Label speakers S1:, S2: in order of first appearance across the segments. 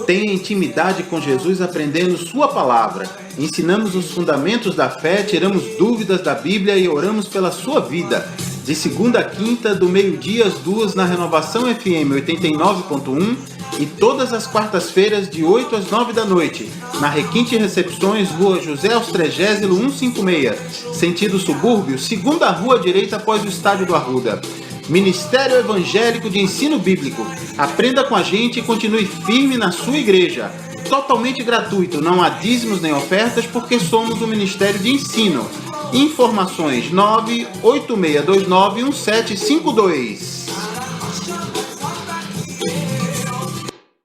S1: Tenha intimidade com Jesus aprendendo sua palavra. Ensinamos os fundamentos da fé, tiramos dúvidas da Bíblia e oramos pela sua vida. De segunda a quinta, do meio-dia às 2 na Renovação FM 89.1 e todas as quartas-feiras de 8 às 9 da noite, na Requinte Recepções, Rua José Austrégésilo 156, sentido subúrbio, segunda rua direita após o Estádio do Arruda. Ministério Evangélico de Ensino Bíblico. Aprenda com a gente e continue firme na sua igreja. Totalmente gratuito, não há dízimos nem ofertas porque somos um ministério de ensino. Informações 986291752.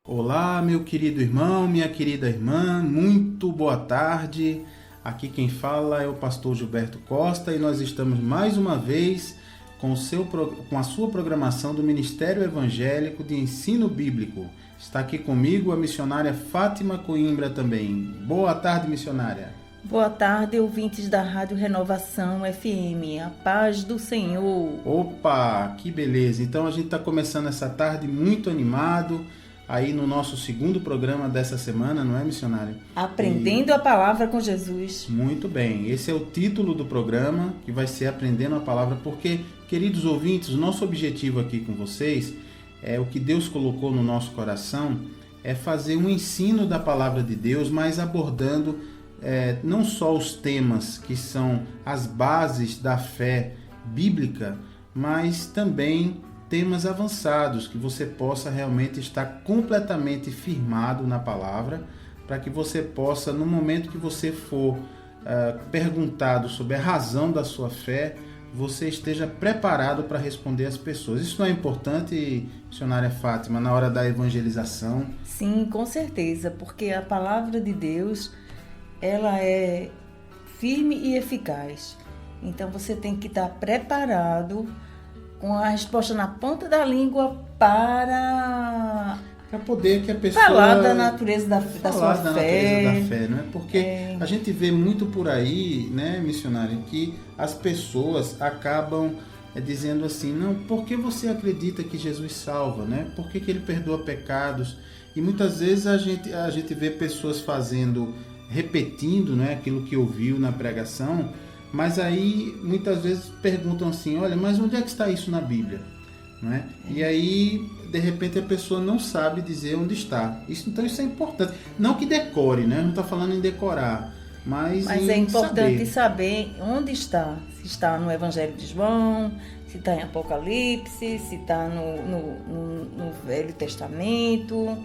S1: Olá, meu querido irmão, minha querida irmã, muito boa tarde. Aqui quem fala é o pastor Gilberto Costa e nós estamos mais uma vez com a sua programação do Ministério Evangélico de Ensino Bíblico. Está aqui comigo a missionária Fátima Coimbra também. Boa tarde, missionária.
S2: Boa tarde, ouvintes da Rádio Renovação FM. A paz do Senhor.
S1: Opa, que beleza. Então a gente está começando essa tarde muito animado, aí no nosso segundo programa dessa semana, não é, missionária?
S2: Aprendendo a Palavra com Jesus.
S1: Muito bem, esse é o título do programa, que vai ser Aprendendo a Palavra, porque, queridos ouvintes, o nosso objetivo aqui com vocês, o que Deus colocou no nosso coração, é fazer um ensino da Palavra de Deus, mas abordando não só os temas que são as bases da fé bíblica, mas também temas avançados, que você possa realmente estar completamente firmado na palavra, para que você possa, no momento que você for perguntado sobre a razão da sua fé, você esteja preparado para responder às pessoas. Isso não é importante, missionária Fátima, na hora da evangelização?
S2: Sim, com certeza, porque a palavra de Deus, ela é firme e eficaz. Então você tem que estar preparado com a resposta na ponta da língua para
S1: poder que a pessoa
S2: falar da natureza da sua fé.
S1: Natureza da fé, não é? Porque a gente vê muito por aí, né, missionário, que as pessoas acabam dizendo assim, não, por que você acredita que Jesus salva, né? Por que ele perdoa pecados? E muitas vezes a gente vê pessoas repetindo, né, aquilo que ouviu na pregação. Mas aí, muitas vezes, perguntam assim, olha, mas onde é que está isso na Bíblia? Não é? E aí, de repente, a pessoa não sabe dizer onde está. Então, isso é importante. Não que decore, né? Não está falando em decorar, mas
S2: é importante saber onde está. Se está no Evangelho de João, se está em Apocalipse, se está no Velho Testamento.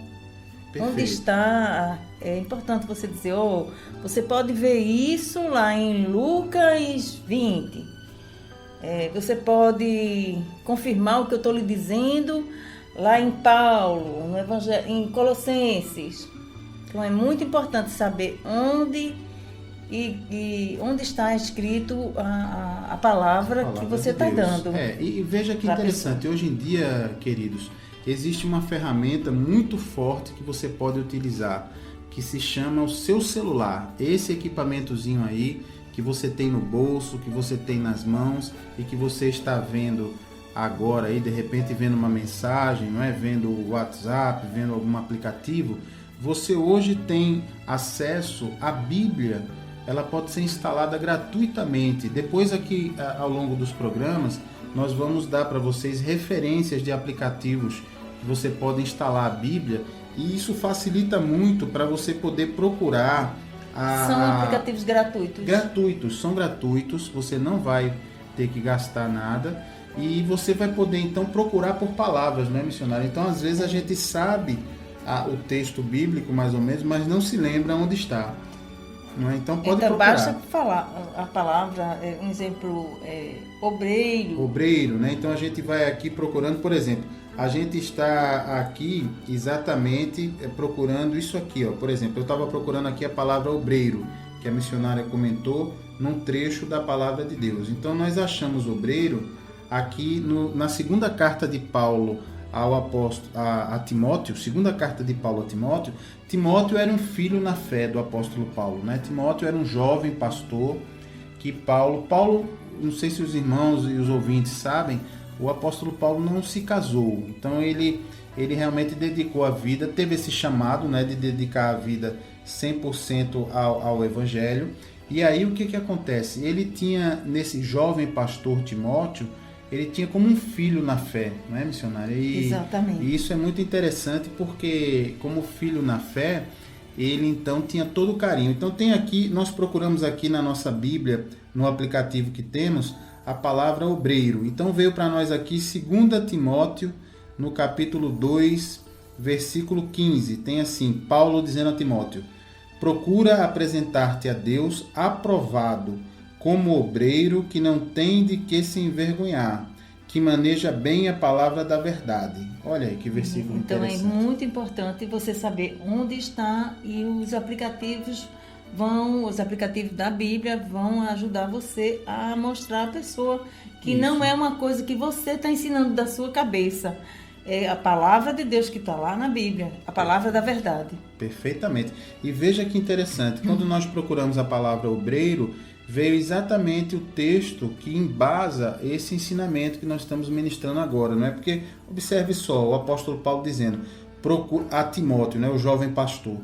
S2: Perfeito. Onde está, é importante você dizer, você pode ver isso lá em Lucas 20. Você pode confirmar o que eu estou lhe dizendo lá em Paulo, no Evangelho, em Colossenses. Então é muito importante saber onde está escrito a palavra que você está dando.
S1: E veja que interessante, hoje em dia, queridos, existe uma ferramenta muito forte que você pode utilizar, que se chama o seu celular. Esse equipamentozinho aí que você tem no bolso, que você tem nas mãos e que você está vendo agora aí, de repente vendo uma mensagem, não é? Vendo o WhatsApp, vendo algum aplicativo. Você hoje tem acesso à Bíblia, ela pode ser instalada gratuitamente. Depois aqui, ao longo dos programas, nós vamos dar para vocês referências de aplicativos que você pode instalar a Bíblia, e isso facilita muito para você poder procurar.
S2: São aplicativos gratuitos?
S1: São gratuitos, você não vai ter que gastar nada e você vai poder então procurar por palavras, né, missionário? Então às vezes a gente sabe o texto bíblico mais ou menos, mas não se lembra onde está. Não é? Então pode procurar.
S2: Basta falar a palavra, um exemplo, obreiro.
S1: Obreiro, né? Então a gente vai aqui procurando, por exemplo, a gente está aqui exatamente procurando isso aqui, ó. Por exemplo, eu estava procurando aqui a palavra obreiro, que a missionária comentou num trecho da palavra de Deus. Então nós achamos obreiro aqui na segunda carta de Paulo ao apóstolo, a Timóteo, segunda carta de Paulo a Timóteo. Timóteo era um filho na fé do apóstolo Paulo, né? Timóteo era um jovem pastor que Paulo, não sei se os irmãos e os ouvintes sabem, o apóstolo Paulo não se casou. Então ele realmente dedicou a vida, teve esse chamado, né, de dedicar a vida 100% ao Evangelho. E aí o que acontece? Ele tinha, nesse jovem pastor Timóteo, ele tinha como um filho na fé, não é, missionária?
S2: Exatamente.
S1: E isso é muito interessante porque, como filho na fé, ele então tinha todo o carinho. Então tem aqui, nós procuramos aqui na nossa Bíblia, no aplicativo que temos, a palavra obreiro. Então veio para nós aqui 2 Timóteo, no capítulo 2, versículo 15. Tem assim, Paulo dizendo a Timóteo: procura apresentar-te a Deus aprovado, como obreiro que não tem de que se envergonhar, que maneja bem a palavra da verdade. Olha aí que versículo interessante.
S2: Então é muito importante você saber onde está, e os aplicativos da Bíblia vão ajudar você a mostrar à pessoa que isso não é uma coisa que você está ensinando da sua cabeça. É a palavra de Deus que está lá na Bíblia, a palavra da verdade.
S1: Perfeitamente. E veja que interessante, quando nós procuramos a palavra obreiro, veio exatamente o texto que embasa esse ensinamento que nós estamos ministrando agora, não é? Porque, observe só, o apóstolo Paulo dizendo a Timóteo, né, o jovem pastor,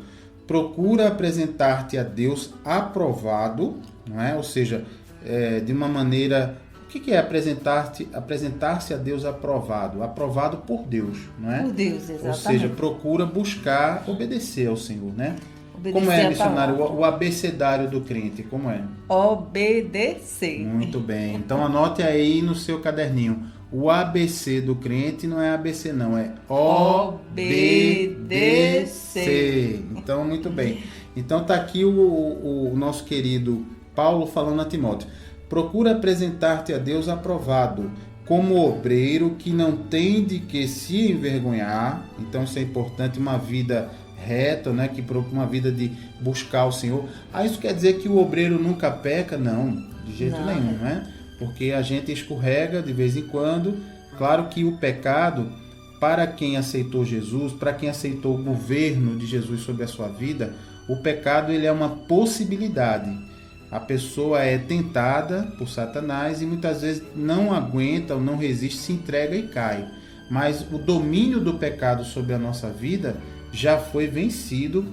S1: procura apresentar-te a Deus aprovado, não é? Ou seja, de uma maneira... O que é apresentar-se a Deus aprovado? Aprovado por Deus, não é?
S2: Por Deus, exatamente.
S1: Ou seja, procura buscar obedecer ao Senhor, né? Como é, missionário, o abecedário do crente, como é?
S2: Obedecer.
S1: Muito bem. Então anote aí no seu caderninho. O ABC do crente não é ABC não, é obedecer. Então, muito bem. Então tá aqui o nosso querido Paulo falando a Timóteo. Procura apresentar-te a Deus aprovado, como obreiro que não tem de que se envergonhar. Então isso é importante, uma vida reta, né? Uma vida de buscar o Senhor. Isso quer dizer que o obreiro nunca peca? Não, de jeito nenhum, né? Porque a gente escorrega de vez em quando. Claro que o pecado, para quem aceitou Jesus, para quem aceitou o governo de Jesus sobre a sua vida, o pecado ele é uma possibilidade. A pessoa é tentada por Satanás e muitas vezes não aguenta ou não resiste, se entrega e cai. Mas o domínio do pecado sobre a nossa vida já foi vencido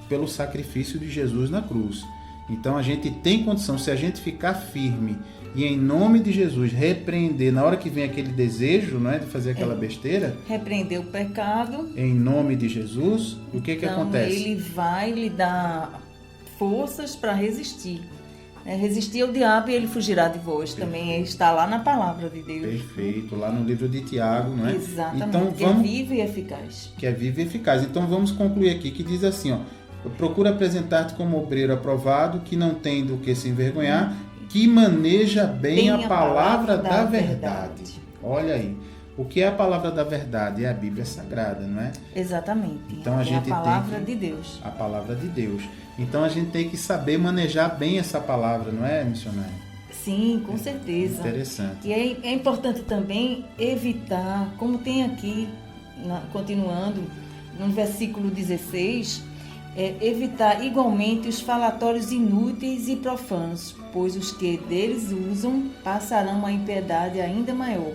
S1: pelo sacrifício de Jesus na cruz. Então a gente tem condição, se a gente ficar firme e em nome de Jesus repreender, na hora que vem aquele desejo, não é, de fazer aquela besteira,
S2: repreender o pecado,
S1: em nome de Jesus, o que acontece?
S2: Ele vai lhe dar forças para resistir. Resistir ao diabo e ele fugirá de vós.
S1: Perfeito.
S2: Também está lá na palavra de Deus.
S1: Perfeito, lá no livro de Tiago, não é?
S2: Exatamente,
S1: então,
S2: que é vivo e eficaz.
S1: Que é vivo e eficaz. Então vamos concluir aqui, que diz assim, ó: procura apresentar-te como obreiro aprovado, que não tem do que se envergonhar, que maneja bem a palavra da verdade. Olha aí. O que é a palavra da verdade? É a Bíblia Sagrada, não é?
S2: Exatamente.
S1: Então a gente
S2: a palavra de Deus.
S1: A palavra de Deus. Então a gente tem que saber manejar bem essa palavra, não é, missionário?
S2: Sim, com certeza.
S1: Interessante.
S2: E é importante também evitar, como tem aqui, continuando, no versículo 16, evitar igualmente os falatórios inúteis e profanos, pois os que deles usam passarão a impiedade ainda maior.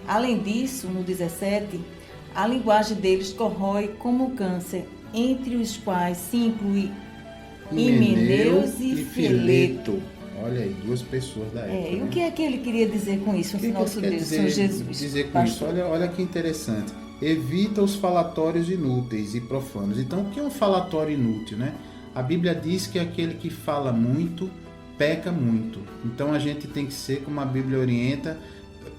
S2: Além disso, no 17, a linguagem deles corrói como câncer, entre os quais se inclui Himeneu e Fileto.
S1: Olha aí, duas pessoas da época.
S2: E o que é que ele queria dizer com isso, nosso Deus, Senhor Jesus?
S1: Dizer com isso, olha que interessante. Evita os falatórios inúteis e profanos. Então, o que é um falatório inútil, né? A Bíblia diz que aquele que fala muito, peca muito. Então, a gente tem que ser, como a Bíblia orienta,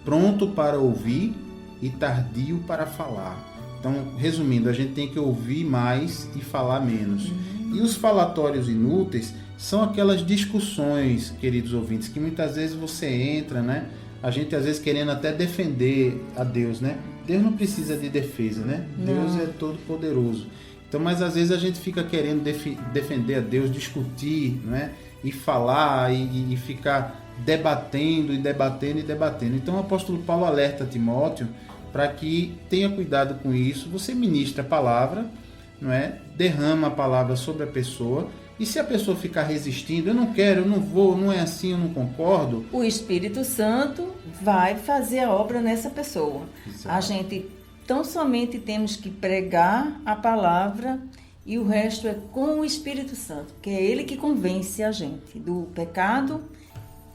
S1: pronto para ouvir e tardio para falar. Então, resumindo, a gente tem que ouvir mais e falar menos. E os falatórios inúteis são aquelas discussões, queridos ouvintes, que muitas vezes você entra, né? A gente às vezes querendo até defender a Deus, né? Deus não precisa de defesa, né? Não. Deus é todo poderoso. Então, mas às vezes a gente fica querendo defender a Deus, discutir, né? E falar e ficar debatendo. Então o apóstolo Paulo alerta Timóteo para que tenha cuidado com isso. Você ministra a palavra, não é? Derrama a palavra sobre a pessoa, E se a pessoa ficar resistindo, eu não quero, eu não vou, não é assim, eu não concordo.
S2: O Espírito Santo vai fazer a obra nessa pessoa.
S1: Exato.
S2: A gente tão somente temos que pregar a palavra e o resto é com o Espírito Santo, que é ele que convence a gente do pecado,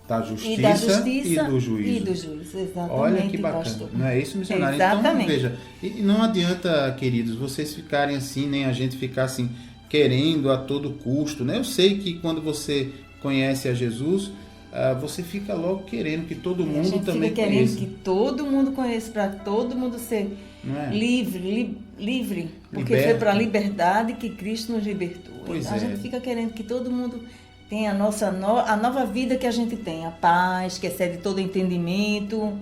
S1: Da justiça
S2: e
S1: do juízo.
S2: E do juízo, exatamente.
S1: Olha que bacana,
S2: pastor.
S1: não é isso, missionário?
S2: Exatamente.
S1: Então, veja, e não adianta, queridos, vocês ficarem assim, nem a gente ficar assim, querendo a todo custo, né? Eu sei que quando você conhece a Jesus, você fica logo querendo que todo mundo
S2: também conheça. A gente fica querendo que todo mundo conheça, para todo mundo ser livre, porque
S1: Liberto.
S2: foi para a liberdade que Cristo nos libertou.
S1: Pois
S2: A
S1: é.
S2: gente fica querendo que todo mundo tenha a nova vida que a gente tem, a paz, que excede todo entendimento.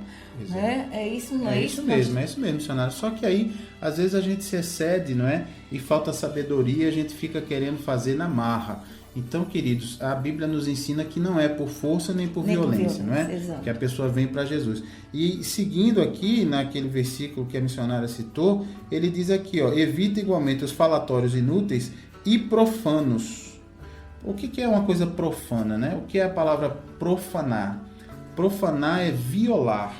S2: Né? É isso, não é isso
S1: mesmo, é isso mesmo, missionário. Só que aí, às vezes a gente se excede, não é? E falta sabedoria, a gente fica querendo fazer na marra. Então, queridos, a Bíblia nos ensina que não é por força nem por violência, não é?
S2: Exato.
S1: Que a pessoa vem para Jesus. E seguindo aqui, naquele versículo que a missionária citou, ele diz aqui, ó, evita igualmente os falatórios inúteis e profanos. O que é uma coisa profana, né? O que é a palavra profanar? Profanar é violar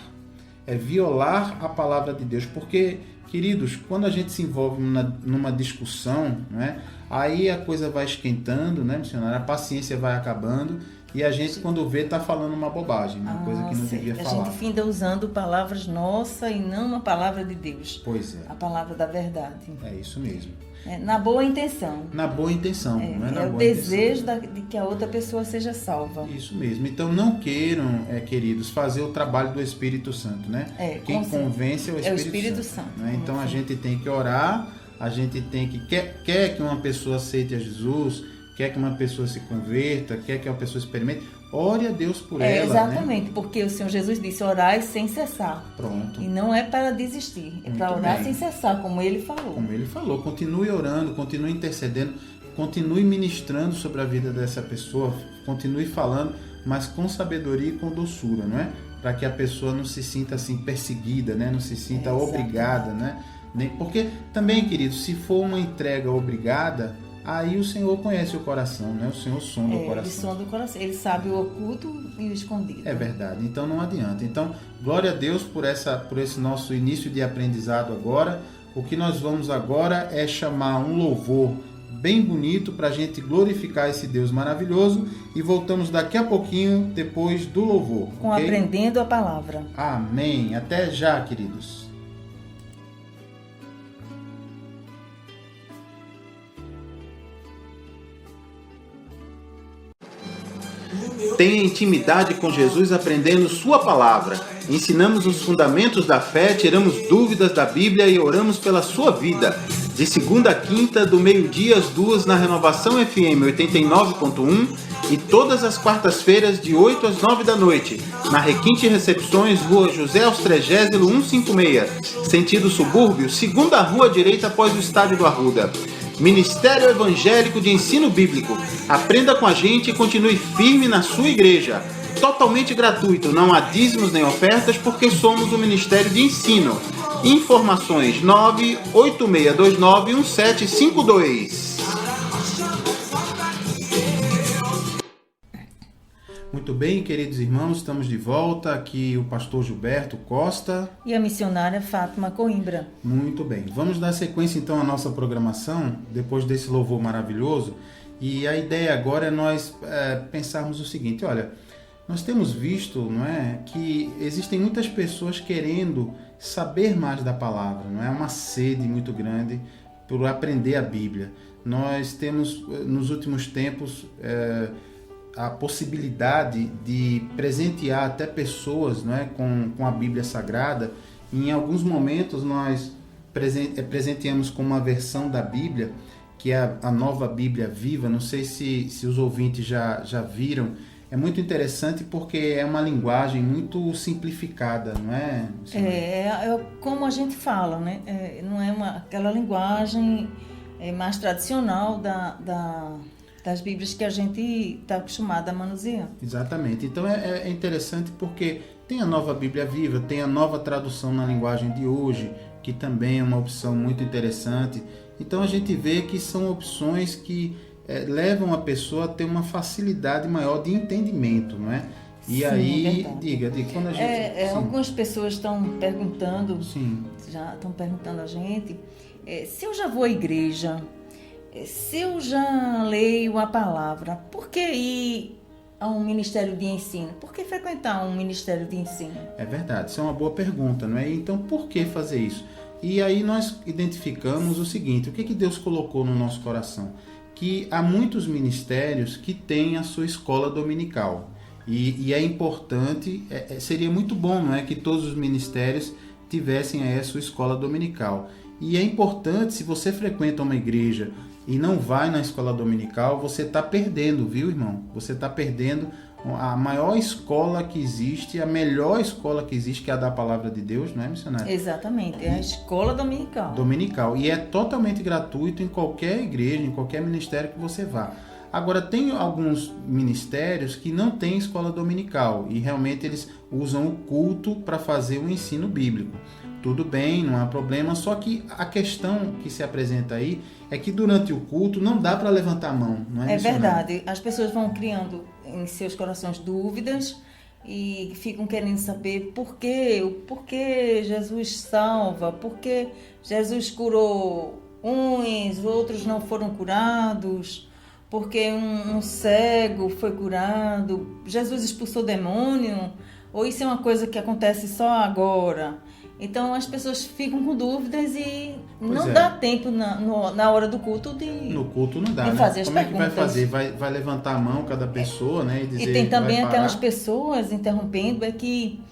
S1: a palavra de Deus, porque, queridos, quando a gente se envolve numa discussão, né, aí a coisa vai esquentando, né, missionário? A paciência vai acabando e a gente, quando vê, está falando uma bobagem, uma coisa que não devia falar.
S2: A gente finda usando palavras nossas e não a palavra de Deus.
S1: Pois é.
S2: A palavra da verdade.
S1: É isso mesmo.
S2: Na boa intenção.
S1: Na boa intenção, não é na boa
S2: o desejo de que a outra pessoa seja salva.
S1: Isso mesmo. Então não queiram, queridos, fazer o trabalho do Espírito Santo, né? Quem convence é o Espírito Santo. Né? Então a gente tem que orar, a gente tem que... Quer que uma pessoa aceite a Jesus, quer que uma pessoa se converta, quer que uma pessoa experimente, ore a Deus por ela.
S2: Exatamente,
S1: né?
S2: Porque o Senhor Jesus disse, orai sem cessar.
S1: Pronto.
S2: E não é para desistir, é para orar sem cessar, como ele falou.
S1: Como ele falou, continue orando, continue intercedendo, continue ministrando sobre a vida dessa pessoa, continue falando, mas com sabedoria e com doçura, não é? Para que a pessoa não se sinta assim perseguida, né? Não se sinta obrigada, né? Porque também, queridos, se for uma entrega obrigada, aí o Senhor conhece o coração, né? O Senhor sonda o coração.
S2: Ele sonda o coração. Ele sabe o oculto e o escondido.
S1: É verdade. Então não adianta. Então, glória a Deus por esse nosso início de aprendizado agora. O que nós vamos agora é chamar um louvor bem bonito para a gente glorificar esse Deus maravilhoso e voltamos daqui a pouquinho depois do louvor.
S2: Com Aprendendo a Palavra.
S1: Amém. Até já, queridos. Tenha intimidade com Jesus aprendendo sua palavra. Ensinamos os fundamentos da fé, tiramos dúvidas da Bíblia e oramos pela sua vida. De segunda a quinta, do meio-dia às 2 na Renovação FM 89.1 e todas as quartas-feiras de 8 às 9 da noite, na Requinte Recepções, Rua José Austrégésilo 156, sentido subúrbio, segunda rua direita após o estádio do Arruda. Ministério Evangélico de Ensino Bíblico. Aprenda com a gente e continue firme na sua igreja. Totalmente gratuito, não há dízimos nem ofertas, porque somos um ministério de ensino. Informações 986291752. Muito bem, queridos irmãos, estamos de volta. Aqui o pastor Gilberto Costa.
S2: E a missionária Fátima Coimbra.
S1: Muito bem. Vamos dar sequência então à nossa programação, depois desse louvor maravilhoso. E a ideia agora é nós pensarmos o seguinte, olha, nós temos visto, não é, que existem muitas pessoas querendo saber mais da palavra, não é? Uma sede muito grande por aprender a Bíblia. Nós temos, nos últimos tempos, a possibilidade de presentear até pessoas, não é, com a Bíblia Sagrada. Em alguns momentos nós presenteamos com uma versão da Bíblia, que é a Nova Bíblia Viva. Não sei se os ouvintes já viram. É muito interessante porque é uma linguagem muito simplificada, não é?
S2: É como a gente fala, né? Não é aquela linguagem mais tradicional das Bíblias que a gente está acostumado a manusear.
S1: Exatamente. Então é interessante porque tem a Nova Bíblia Viva, tem a nova tradução na linguagem de hoje, que também é uma opção muito interessante. Então a gente vê que são opções que levam a pessoa a ter uma facilidade maior de entendimento, não é? E
S2: Sim,
S1: aí,
S2: verdade.
S1: diga, quando a gente... sim.
S2: Algumas pessoas estão perguntando,
S1: Sim.
S2: já estão perguntando a gente, se eu já vou à igreja, se eu já leio a palavra, por que ir a um ministério de ensino? Por que frequentar um ministério de ensino?
S1: É verdade, isso é uma boa pergunta, não é? Então, por que fazer isso? E aí nós identificamos o seguinte, o que Deus colocou no nosso coração? Que há muitos ministérios que têm a sua escola dominical. E é importante, seria muito bom, não é? Que todos os ministérios tivessem aí a sua escola dominical. E é importante, se você frequenta uma igreja e não vai na escola dominical, você está perdendo, viu, irmão? Você está perdendo a maior escola que existe, a melhor escola que existe, que é a da Palavra de Deus, não é, missionário?
S2: Exatamente, é a escola dominical.
S1: Dominical. E é totalmente gratuito em qualquer igreja, em qualquer ministério que você vá. Agora, tem alguns ministérios que não têm escola dominical e realmente eles usam o culto para fazer o ensino bíblico. Tudo bem, não há problema, só que a questão que se apresenta aí é que durante o culto não dá para levantar a mão, não é?
S2: É verdade, as pessoas vão criando em seus corações dúvidas e ficam querendo saber por que Jesus salva, por que Jesus curou uns, outros não foram curados, porque um cego foi curado, Jesus expulsou demônio, ou isso é uma coisa que acontece só agora? Então as pessoas ficam com dúvidas e não dá tempo na hora do culto de
S1: No culto não dá,
S2: de
S1: né?
S2: fazer as
S1: Como
S2: perguntas.
S1: é que vai fazer? Vai levantar a mão cada pessoa, né? E dizer,
S2: E tem também
S1: vai parar?
S2: aquelas pessoas, interrompendo, que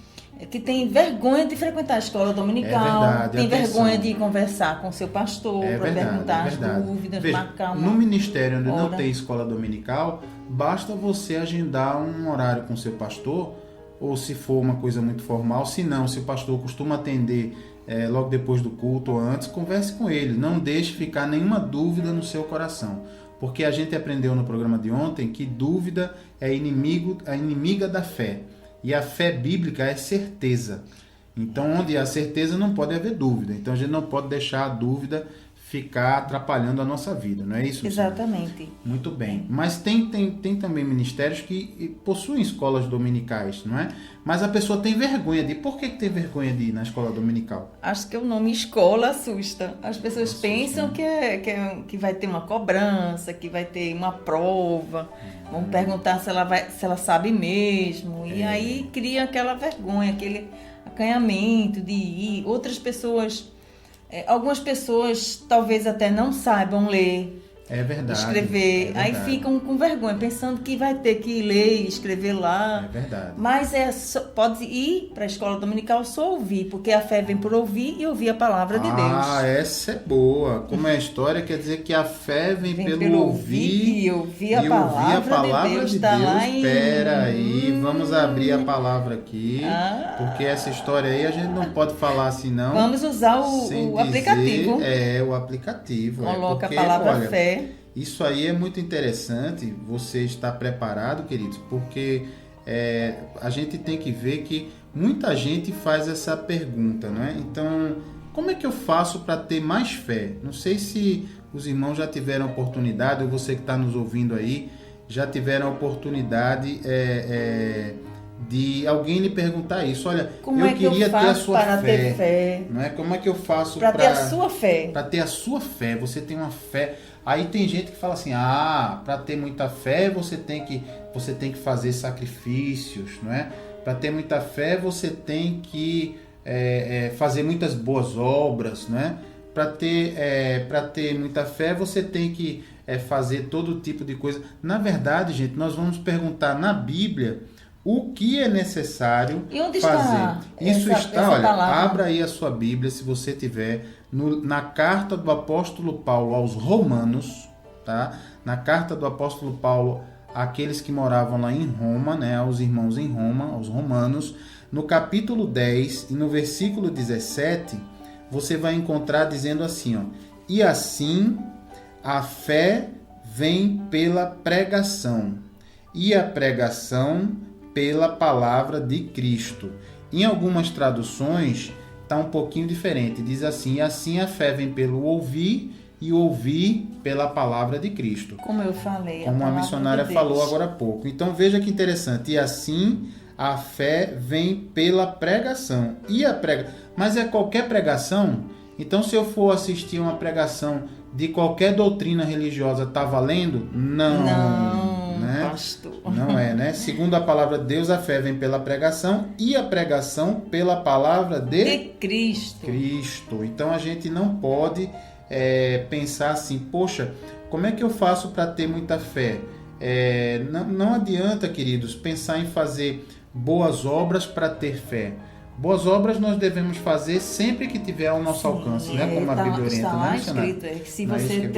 S2: tem vergonha de frequentar a escola dominical,
S1: É verdade,
S2: tem
S1: atenção.
S2: vergonha de conversar com seu pastor para perguntar as
S1: verdade.
S2: dúvidas,
S1: Veja,
S2: marcar uma
S1: no ministério onde não
S2: hora.
S1: tem escola dominical, basta você agendar um horário com seu pastor, ou se for uma coisa muito formal, se não, se o pastor costuma atender logo depois do culto ou antes, converse com ele, não deixe ficar nenhuma dúvida no seu coração, porque a gente aprendeu no programa de ontem que dúvida é a inimiga da fé, e a fé bíblica é certeza. Então, onde há certeza não pode haver dúvida, então a gente não pode deixar a dúvida ficar atrapalhando a nossa vida, não é isso?
S2: Exatamente.
S1: Muito bem. Mas tem também ministérios que possuem escolas dominicais, não é? Mas a pessoa tem vergonha de ir. Por que tem vergonha de ir na escola dominical?
S2: Acho que o nome escola assusta. As pessoas
S1: Assusta,
S2: pensam
S1: né?
S2: que vai ter uma cobrança, que vai ter uma prova, vão perguntar se ela sabe mesmo. E aí cria aquela vergonha, aquele acanhamento de ir. Outras pessoas... algumas pessoas talvez até não saibam ler,
S1: É verdade.
S2: escrever,
S1: é
S2: aí
S1: verdade.
S2: ficam com vergonha, pensando que vai ter que ler e escrever lá.
S1: É verdade.
S2: Mas pode ir para a escola dominical só ouvir, porque a fé vem por ouvir e ouvir a palavra de Deus.
S1: Ah, essa é boa. Como é a história, quer dizer que a fé vem pelo ouvir
S2: e ouvir a palavra de Deus. Está lá em...
S1: Espera aí, vamos abrir a palavra aqui, porque essa história aí a gente não pode falar assim não.
S2: Vamos usar
S1: sem
S2: o aplicativo.
S1: O aplicativo.
S2: Coloca
S1: porque,
S2: a palavra
S1: olha,
S2: fé.
S1: Isso aí é muito interessante, você está preparado, queridos, porque a gente tem que ver que muita gente faz essa pergunta, não é? Então, como é que eu faço para ter mais fé? Não sei se os irmãos já tiveram oportunidade, ou você que está nos ouvindo aí, já tiveram a oportunidade de alguém lhe perguntar isso. Olha,
S2: como é que eu
S1: queria ter a sua
S2: para ter fé?
S1: Não é? Como é que eu faço
S2: para ter a sua fé?
S1: Para ter a sua fé, você tem uma fé. Aí tem gente que fala assim, para ter muita fé você tem que fazer sacrifícios, não é? Para ter muita fé você tem que fazer muitas boas obras, não é? Para ter muita fé você tem que fazer todo tipo de coisa. Na verdade, gente, nós vamos perguntar na Bíblia o que é necessário
S2: e onde
S1: fazer. Isso está, olha,
S2: palavra?
S1: Abra aí a sua Bíblia, se você tiver, na carta do apóstolo Paulo aos Romanos, tá? Na carta do apóstolo Paulo àqueles que moravam lá em Roma, né? Aos irmãos em Roma, aos romanos, no capítulo 10 e no versículo 17, você vai encontrar dizendo assim, ó, e assim a fé vem pela pregação, e a pregação pela palavra de Cristo. Em algumas traduções está um pouquinho diferente, diz assim, e assim a fé vem pelo ouvir e ouvir pela palavra de Cristo.
S2: Como eu falei.
S1: Como a missionária falou agora há pouco. Então veja que interessante. E assim a fé vem pela pregação. Mas é qualquer pregação? Então se eu for assistir uma pregação de qualquer doutrina religiosa, está valendo? Não, né?
S2: Pastor.
S1: Não é, né? Segundo a palavra de Deus, a fé vem pela pregação e a pregação pela palavra de Cristo. Então a gente não pode pensar assim, poxa, como é que eu faço para ter muita fé? Não adianta, queridos, pensar em fazer boas obras para ter fé. Boas obras nós devemos fazer sempre que tiver ao nosso alcance, né? Como a Bíblia orienta,
S2: lá
S1: né,
S2: escrito, que se você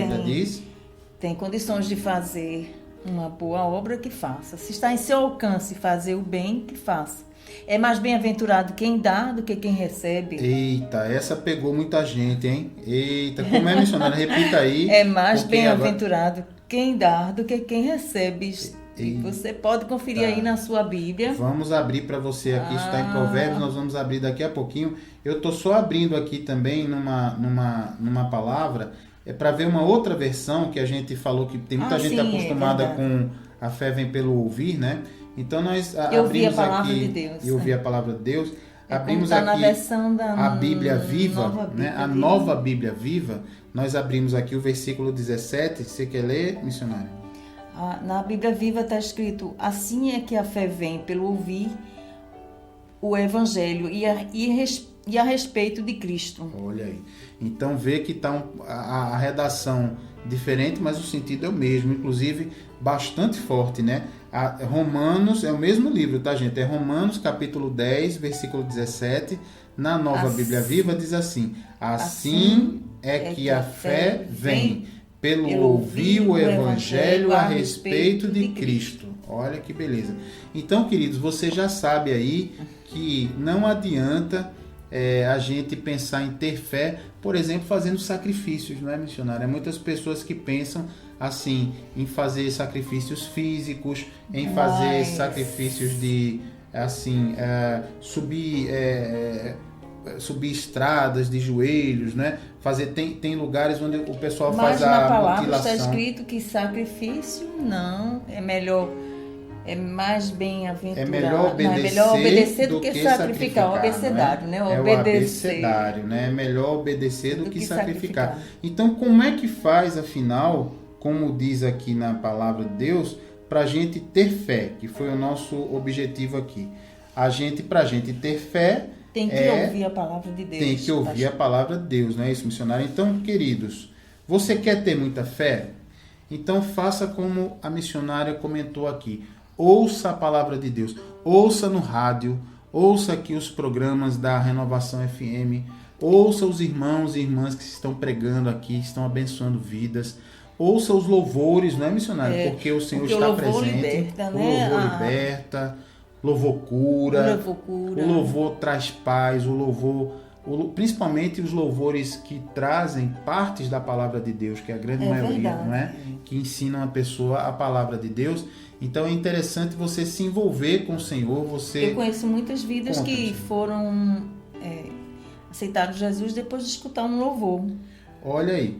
S2: tem condições de fazer uma boa obra, que faça. Se está em seu alcance fazer o bem, que faça. É mais bem-aventurado quem dá do que quem recebe.
S1: Eita, essa pegou muita gente, hein? Eita, como é, missionária? Repita aí.
S2: É mais bem-aventurado quem dá do que quem recebe. Você pode conferir aí na sua Bíblia.
S1: Vamos abrir para você aqui, está em Provérbios, nós vamos abrir daqui a pouquinho. Eu estou só abrindo aqui também numa palavra, para ver uma outra versão que a gente falou que tem muita gente acostumada com a fé vem pelo ouvir, né? Então nós abrimos aqui, eu ouvi a palavra de Deus, abrimos aqui
S2: na versão
S1: a Bíblia Viva,
S2: Bíblia
S1: a nova Bíblia Viva. Nós abrimos aqui o versículo 17, você quer ler, missionário?
S2: Na Bíblia Viva está escrito: assim é que a fé vem pelo ouvir o Evangelho e a respeito de Cristo.
S1: Olha aí. Então vê que está a redação diferente, mas o sentido é o mesmo, inclusive bastante forte, né? Romanos é o mesmo livro, tá, gente? É Romanos capítulo 10, versículo 17. Na nova Bíblia Viva diz assim: assim é que a fé vem pelo ouvir o Evangelho a respeito de Cristo. Olha que beleza. Então, queridos, você já sabe aí que não adianta a gente pensar em ter fé, por exemplo, fazendo sacrifícios, não é, missionário? Há muitas pessoas que pensam assim, em fazer sacrifícios físicos, em fazer sacrifícios de, assim, subir estradas de joelhos, né? Tem lugares onde o pessoal faz a mutilação. Mas na palavra
S2: está escrito que sacrifício não, é mais bem-aventurado.
S1: É melhor obedecer
S2: do que sacrificar. O abecedário, né?
S1: O abecedário, né? É melhor obedecer do que sacrificar. Então, como é que faz, afinal, como diz aqui na palavra de Deus, para a gente ter fé, que foi o nosso objetivo aqui? Para a gente ter fé,
S2: tem que ouvir a palavra de Deus.
S1: Tem que ouvir a palavra de Deus, não é isso, missionário? Então, queridos, você quer ter muita fé? Então, faça como a missionária comentou aqui. Ouça a palavra de Deus. Ouça no rádio. Ouça aqui os programas da Renovação FM. Ouça os irmãos e irmãs que estão pregando aqui, estão abençoando vidas. Ouça os louvores, não é, missionário? Porque o Senhor está presente.
S2: Liberta, né?
S1: O louvor liberta. Louvor cura, o louvor traz paz, principalmente os louvores que trazem partes da palavra de Deus, que é a grande maioria,
S2: verdade,
S1: não é? Que ensinam a pessoa a palavra de Deus. Então é interessante você se envolver com o Senhor.
S2: Eu conheço muitas vidas que foram aceitaram Jesus depois de escutar um louvor.
S1: Olha aí.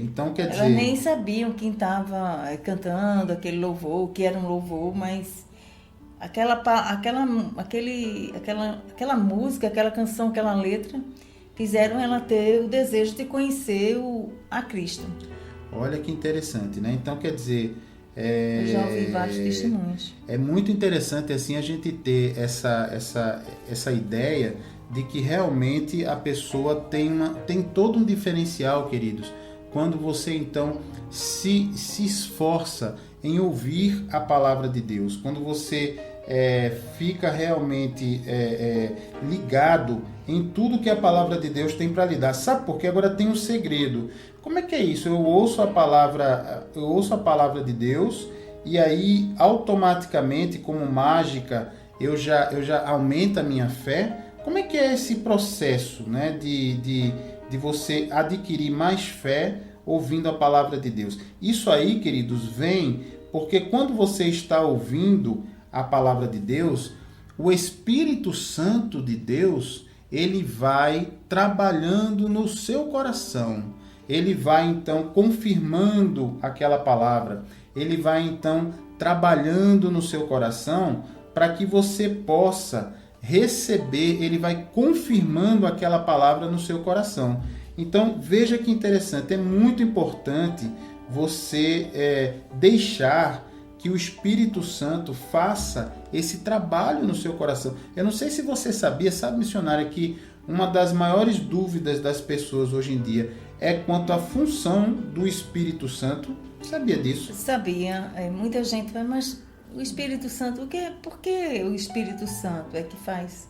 S1: Então quer dizer...
S2: Elas nem sabiam quem estava cantando aquele louvor, que era um louvor, mas aquela música, aquela canção, aquela letra, fizeram ela ter o desejo de conhecer a Cristo.
S1: Olha que interessante, né? Então, quer dizer...
S2: Eu já ouvi vários testemunhos.
S1: É muito interessante, assim, a gente ter essa ideia de que realmente a pessoa tem todo um diferencial, queridos, quando você, então, se esforça em ouvir a palavra de Deus, quando você fica realmente ligado em tudo que a palavra de Deus tem para lhe dar. Sabe por quê? Agora tem um segredo. Como é que é isso? Eu ouço a palavra de Deus e aí automaticamente, como mágica, eu já aumento a minha fé. Como é que é esse processo, né, de você adquirir mais fé ouvindo a palavra de Deus? Isso aí, queridos, vem porque quando você está ouvindo a palavra de Deus, o Espírito Santo de Deus, ele vai trabalhando no seu coração. ele vai então confirmando aquela palavra, ele vai então trabalhando no seu coração para que você possa receber, ele vai confirmando aquela palavra no seu coração. Então, veja que interessante, é muito importante você deixar que o Espírito Santo faça esse trabalho no seu coração. Eu não sei se você sabia, sabe, missionária, que uma das maiores dúvidas das pessoas hoje em dia é quanto à função do Espírito Santo. Sabia disso?
S2: Sabia. Muita gente fala, mas o Espírito Santo, por que o Espírito Santo é que faz?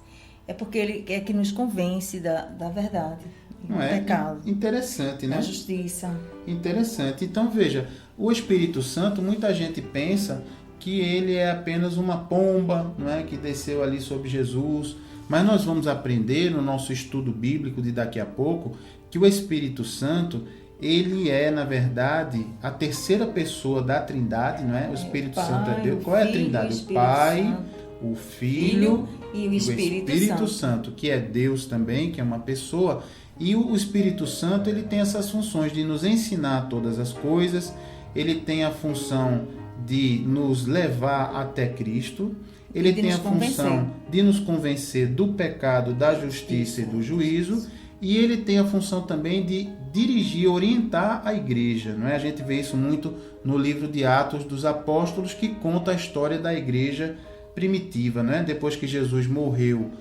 S2: É porque ele é que nos convence da verdade, do pecado.
S1: Interessante, né?
S2: Da justiça.
S1: Interessante. Então, veja, o Espírito Santo, muita gente pensa que ele é apenas uma pomba, não é, que desceu ali sobre Jesus, mas nós vamos aprender no nosso estudo bíblico de daqui a pouco que o Espírito Santo, ele é, na verdade, a terceira pessoa da Trindade, não é? O Espírito Santo é Deus. Qual é a Trindade? O Pai, o Filho
S2: e o Espírito
S1: Santo, que é Deus também, que é uma pessoa. E o Espírito Santo, ele tem essas funções de nos ensinar todas as coisas, ele tem a função de nos levar até Cristo, ele tem a função de nos convencer do pecado, da justiça e do juízo, e ele tem a função também de dirigir, orientar a igreja, não é? A gente vê isso muito no livro de Atos dos Apóstolos, que conta a história da igreja primitiva, né? Depois que Jesus morreu,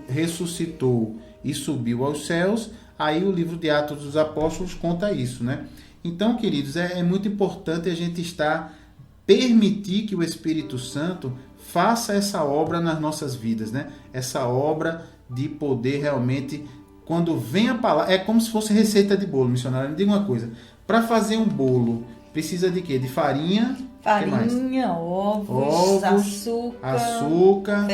S1: ressuscitou e subiu aos céus, aí o livro de Atos dos Apóstolos conta isso, né? Então, queridos, é muito importante a gente permitir que o Espírito Santo faça essa obra nas nossas vidas, né? Essa obra de poder realmente, quando vem a palavra, é como se fosse receita de bolo, missionário. Me diga uma coisa, para fazer um bolo, precisa de quê? De farinha?
S2: Farinha, ovos, açúcar,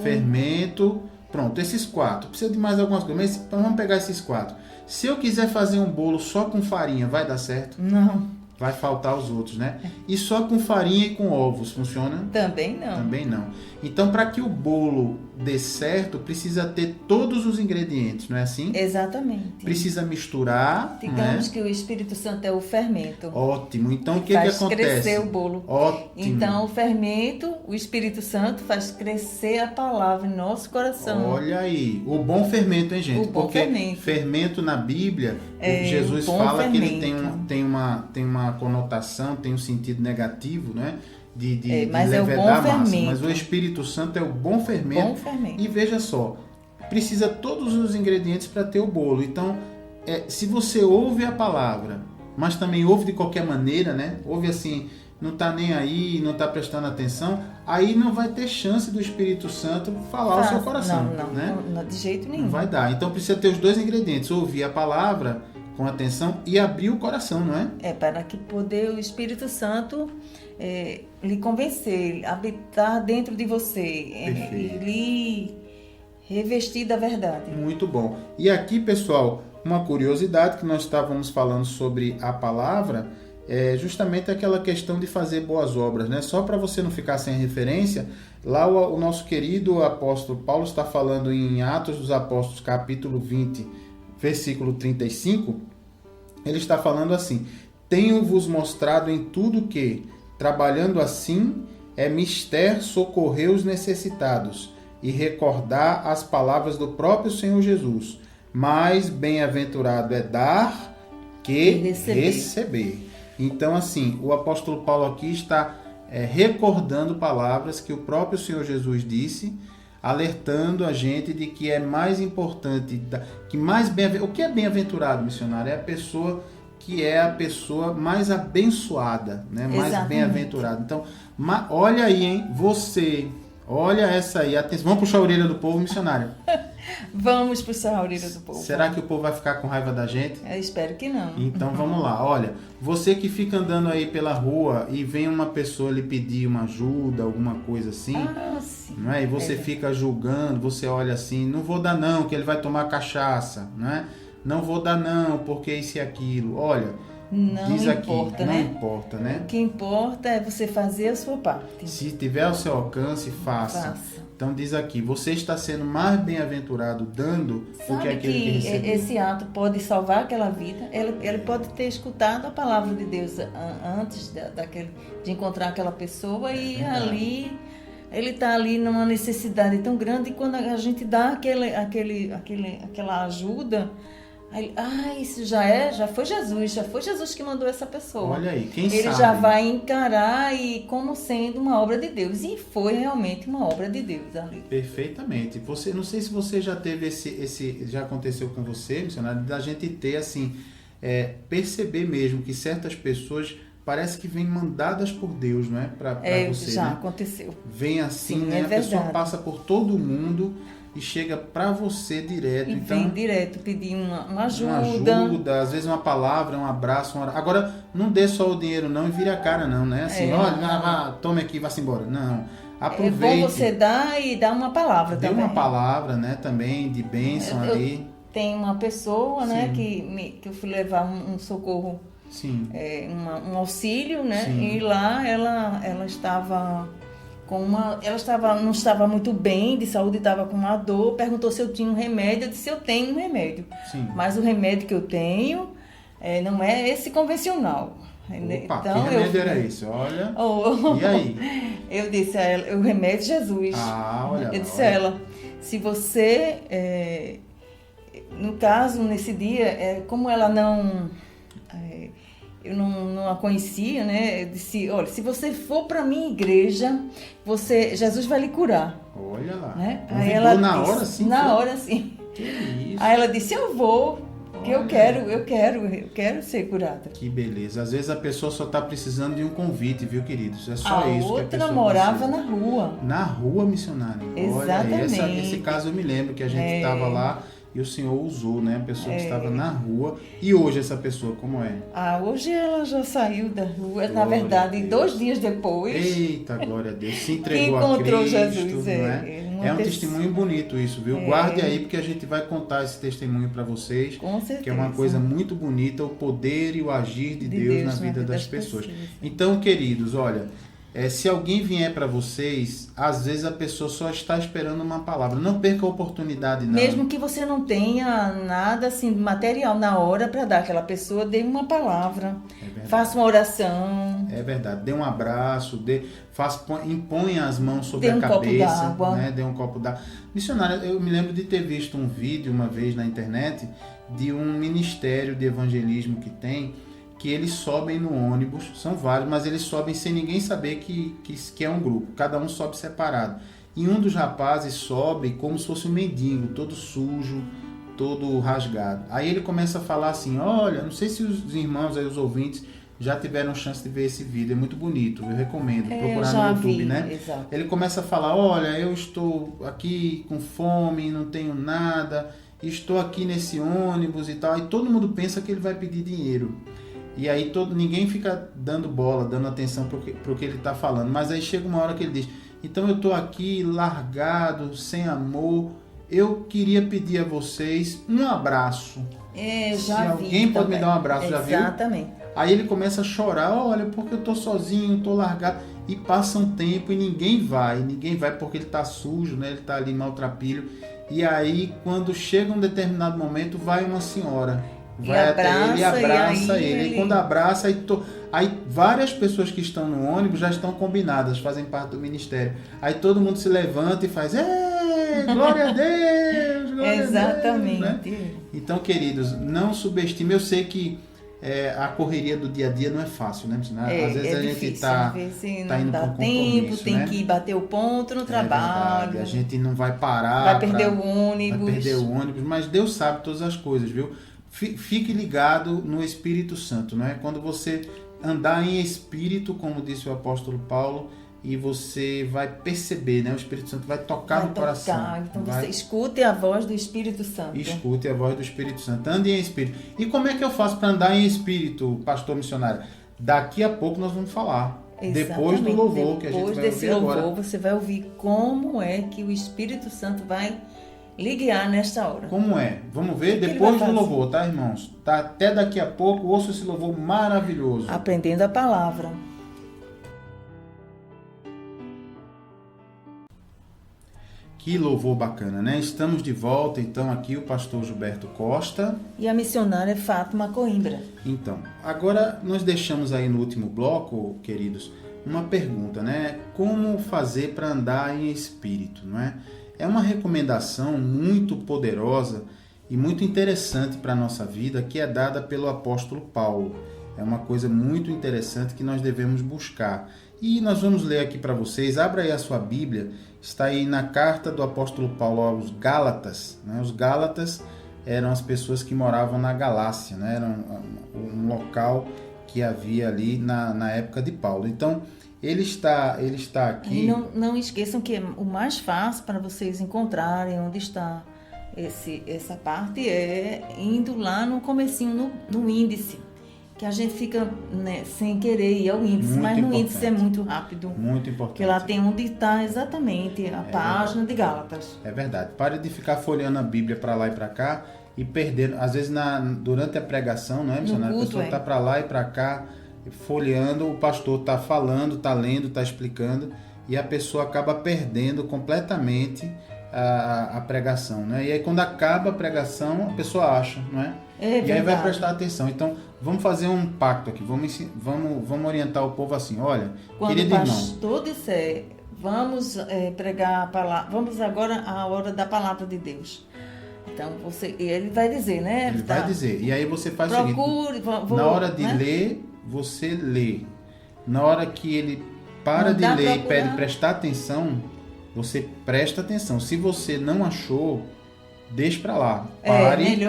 S1: fermento. Pronto, esses 4. Precisa de mais algumas coisas, mas vamos pegar esses 4. Se eu quiser fazer um bolo só com farinha, vai dar certo?
S2: Não.
S1: Vai faltar os outros, né? E só com farinha e com ovos, funciona?
S2: Também não.
S1: Também não. Então, para que o bolo dê certo, precisa ter todos os ingredientes, não é assim?
S2: Exatamente.
S1: Precisa misturar.
S2: Digamos que o Espírito Santo é o fermento.
S1: Ótimo. Então, o que acontece?
S2: Faz crescer o bolo.
S1: Ótimo.
S2: Então, o fermento, o Espírito Santo, faz crescer a palavra em nosso coração.
S1: Olha aí. O bom fermento, hein, gente?
S2: O bom
S1: Porque fermento na Bíblia, Jesus fala que ele tem uma conotação, tem um sentido negativo, né? De levedar a massa. Mas o Espírito Santo é o bom fermento. E veja só, precisa todos os ingredientes para ter o bolo. Então, se você ouve a palavra, mas também ouve de qualquer maneira, né? Ouve assim, não está nem aí, não está prestando atenção, aí não vai ter chance do Espírito Santo falar ao seu coração.
S2: Não, de jeito nenhum.
S1: Não vai dar. Então precisa ter os dois ingredientes, ouvir a palavra com atenção e abrir o coração, não é?
S2: Para que poder o Espírito Santo lhe convencer, habitar dentro de você, e lhe revestir da verdade.
S1: Muito bom. E aqui, pessoal, uma curiosidade que nós estávamos falando sobre a palavra é justamente aquela questão de fazer boas obras, né? Só para você não ficar sem referência, lá o nosso querido apóstolo Paulo está falando em Atos dos Apóstolos, capítulo 20, versículo 35, ele está falando assim: tenho-vos mostrado em tudo que, trabalhando assim, é mister socorrer os necessitados e recordar as palavras do próprio Senhor Jesus. Mais bem-aventurado é dar que receber. Então, assim, o apóstolo Paulo aqui está recordando palavras que o próprio Senhor Jesus disse, alertando a gente de que é mais importante, o que é bem-aventurado, missionário? É a pessoa que é a pessoa mais abençoada, né? Mais bem-aventurada. Então, olha aí, hein? Você, olha essa aí. Atenção. Vamos puxar a orelha do povo, missionário.
S2: Vamos puxar a orelha do povo.
S1: Será que o povo vai ficar com raiva da gente?
S2: Eu espero que não.
S1: Então vamos lá. Olha, você que fica andando aí pela rua e vem uma pessoa lhe pedir uma ajuda, alguma coisa assim,
S2: sim.
S1: Não é? E você fica julgando, você olha assim, não vou dar não, que ele vai tomar cachaça, não é? Não vou dar não, porque isso e aquilo. Olha,
S2: Não
S1: Diz
S2: importa,
S1: aqui,
S2: né?
S1: não importa, né?
S2: O que importa é você fazer a sua parte.
S1: Se tiver ao seu alcance, faça. Então diz aqui, você está sendo mais bem-aventurado dando do que
S2: Sabe
S1: aquele que recebeu.
S2: esse ato pode salvar aquela vida? Ele pode ter escutado a palavra de Deus antes de encontrar aquela pessoa e ali ele está ali numa necessidade tão grande e quando a gente dá aquela ajuda, aí, isso já foi Jesus que mandou essa pessoa.
S1: Olha aí, quem
S2: ele
S1: sabe?
S2: já vai encarar como sendo uma obra de Deus. E foi realmente uma obra de Deus ali.
S1: Perfeitamente. Não sei se você já teve já aconteceu com você, missionário, da gente ter assim, perceber mesmo que certas pessoas parece que vêm mandadas por Deus, não é? Para você,
S2: já
S1: né?
S2: aconteceu.
S1: Vem assim,
S2: Sim,
S1: né? A pessoa
S2: verdade.
S1: passa por todo mundo e chega para você direto.
S2: E
S1: então,
S2: vem direto pedir uma ajuda.
S1: Uma ajuda, às vezes uma palavra, um abraço. Agora, não dê só o dinheiro não e vire a cara não, né? Assim, olha, tome aqui e vá-se embora. Não, aproveite.
S2: É bom você dar e dar uma palavra também.
S1: Dê uma palavra, né, também, de bênção ali.
S2: Tem uma pessoa, né, que eu fui levar um socorro,
S1: Sim.
S2: Um auxílio, né?
S1: Sim.
S2: E lá ela estava não estava muito bem de saúde, estava com uma dor, perguntou se eu tinha um remédio, eu disse eu tenho um remédio.
S1: Sim.
S2: Mas o remédio que eu tenho não é esse convencional.
S1: Opa,
S2: então,
S1: que remédio era esse? Olha. E aí?
S2: Eu disse a ela, o remédio Jesus.
S1: Olha.
S2: Eu disse a ela, se você, no caso, nesse dia, como ela eu não a conhecia, né? Eu disse, olha, se você for para minha igreja, Jesus vai lhe curar.
S1: Olha lá.
S2: Né? Aí ela
S1: na
S2: disse,
S1: hora sim?
S2: Na hora sim.
S1: Que isso?
S2: Aí ela disse, eu vou, porque eu quero ser curada.
S1: Que beleza. Às vezes a pessoa só está precisando de um convite, viu, queridos? É só isso que a pessoa
S2: outra morava
S1: precisa.
S2: na rua.
S1: Na rua, missionária.
S2: Exatamente.
S1: Olha, esse caso eu me lembro que a gente estava lá e o Senhor usou, né? A pessoa que estava na rua. E hoje essa pessoa, como é?
S2: Hoje ela já saiu da rua. Na verdade, 2 dias depois.
S1: Eita, glória a Deus. Se entregou
S2: encontrou
S1: a Cristo,
S2: Jesus.
S1: não é? É um testemunho bonito isso, viu? Guarde aí, porque a gente vai contar esse testemunho para vocês.
S2: Com certeza.
S1: Que é uma coisa muito bonita, o poder e o agir de Deus na vida das pessoas. Então, queridos, olha, se alguém vier para vocês, às vezes a pessoa só está esperando uma palavra. Não perca a oportunidade, não.
S2: Mesmo que você não tenha nada assim material na hora para dar àquela pessoa, dê uma palavra. Faça uma oração.
S1: É verdade. Dê um abraço, imponha as mãos sobre a cabeça.
S2: Dê um copo d'água.
S1: Né? Dê um copo d'água. Missionária, eu me lembro de ter visto um vídeo uma vez na internet de um ministério de evangelismo que eles sobem no ônibus, são vários, mas eles sobem sem ninguém saber que é um grupo, cada um sobe separado. E um dos rapazes sobe como se fosse um mendigo, todo sujo, todo rasgado. Aí ele começa a falar assim, olha, não sei se os irmãos aí, os ouvintes, já tiveram chance de ver esse vídeo, é muito bonito, eu recomendo, procurar no YouTube, né?
S2: Exato.
S1: Ele começa a falar, olha, eu estou aqui com fome, não tenho nada, estou aqui nesse ônibus e tal, e todo mundo pensa que ele vai pedir dinheiro. E aí ninguém fica dando bola, dando atenção para o que ele está falando. Mas aí chega uma hora que ele diz, então eu estou aqui largado, sem amor, eu queria pedir a vocês um abraço. Se alguém pode me dar um abraço, já viu?
S2: Exatamente.
S1: Aí ele começa a chorar, olha, porque eu estou sozinho, estou largado. E passa um tempo e ninguém vai porque ele está sujo, né? Ele está ali maltrapilho. E aí quando chega um determinado momento, vai uma senhora. Vai até ele e abraça ele. E quando abraça, aí várias pessoas que estão no ônibus já estão combinadas, fazem parte do ministério. Aí todo mundo se levanta e faz, glória a Deus, glória
S2: Exatamente.
S1: a Deus. Né? Então, queridos, não subestime. Eu sei que a correria do dia a dia não é fácil, né? Às vezes a gente está indo para um compromisso,
S2: tem que bater o ponto no trabalho.
S1: Verdade. A gente não vai parar.
S2: Vai perder o ônibus.
S1: Mas Deus sabe todas as coisas, viu? Fique ligado no Espírito Santo, não é? Quando você andar em espírito, como disse o apóstolo Paulo, e você vai perceber, né? O Espírito Santo vai tocar no coração.
S2: Então você escute a voz do Espírito Santo.
S1: Escute a voz do Espírito Santo. Ande em espírito. E como é que eu faço para andar em espírito, pastor missionário? Daqui a pouco nós vamos falar.
S2: Exatamente.
S1: Depois do louvor que a gente vai ouvir agora.
S2: Depois desse louvor, você vai ouvir como é que o Espírito Santo vai lhe guiar nesta hora.
S1: Como é? Vamos ver
S2: que
S1: depois
S2: ele vai
S1: do louvor, tá, irmãos? Tá, até daqui a pouco, ouça esse louvor maravilhoso.
S2: Aprendendo a palavra.
S1: Que louvor bacana, né? Estamos de volta, então, aqui o pastor Gilberto Costa.
S2: E a missionária Fátima Coimbra.
S1: Então, agora nós deixamos aí no último bloco, queridos, uma pergunta, né? Como fazer para andar em espírito, não é? É uma recomendação muito poderosa e muito interessante para a nossa vida, que é dada pelo apóstolo Paulo. É uma coisa muito interessante que nós devemos buscar. E nós vamos ler aqui para vocês. Abra aí a sua Bíblia. Está aí na carta do apóstolo Paulo aos Gálatas. Né? Os Gálatas eram as pessoas que moravam na Galácia, né? Era um local que havia ali na época de Paulo. Então, ele está aqui...
S2: E não esqueçam que o mais fácil para vocês encontrarem onde está essa parte é indo lá no comecinho, no índice. Que a gente fica, né, sem querer ir ao índice, mas no índice é muito rápido.
S1: Muito importante.
S2: Porque lá tem onde está exatamente a página de Gálatas.
S1: É verdade. Pare de ficar folheando a Bíblia para lá e para cá e perdendo. Às vezes durante a pregação, não é, missionário? A pessoa está para lá e para cá folheando, o pastor está falando, está lendo, está explicando e a pessoa acaba perdendo completamente a pregação, né? E aí quando acaba a pregação, a pessoa acha, não é? E aí vai prestar atenção. Então, vamos fazer um pacto aqui. Vamos orientar o povo assim. Olha,
S2: quando
S1: querido irmão,
S2: o pastor disser, vamos pregar a palavra, vamos agora à hora da palavra de Deus. Então, ele vai dizer, né?
S1: Ele vai dizer. E aí você faz
S2: procure,
S1: o seguinte. Na hora de ler, você lê. Na hora que ele para de ler e pede prestar atenção, você presta atenção. Se você não achou, deixa para lá. Pare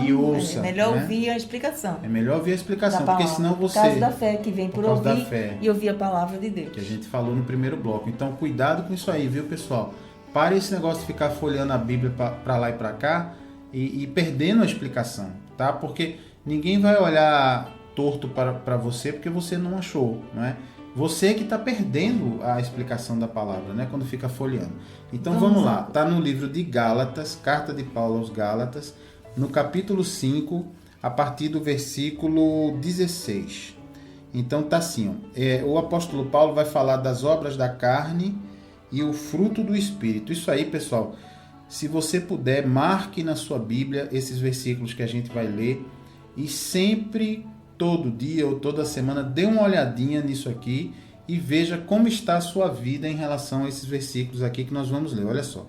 S1: e ouça.
S2: É melhor ouvir a explicação.
S1: É melhor ouvir a explicação, porque senão você...
S2: Por causa da fé que vem por ouvir e ouvir a palavra de Deus.
S1: Que a gente falou no primeiro bloco. Então, cuidado com isso aí, viu, pessoal? Pare esse negócio de ficar folheando a Bíblia para lá e para cá e perdendo a explicação, tá? Porque ninguém vai olhar torto para você porque você não achou, não é? Você que está perdendo a explicação da palavra, né? Quando fica folheando. Então vamos lá. Está no livro de Gálatas, carta de Paulo aos Gálatas, no capítulo 5, a partir do versículo 16. Então está assim, o apóstolo Paulo vai falar das obras da carne e o fruto do Espírito. Isso aí, pessoal, se você puder, marque na sua Bíblia esses versículos que a gente vai ler e sempre... todo dia ou toda semana, dê uma olhadinha nisso aqui e veja como está a sua vida em relação a esses versículos aqui que nós vamos ler. Olha só,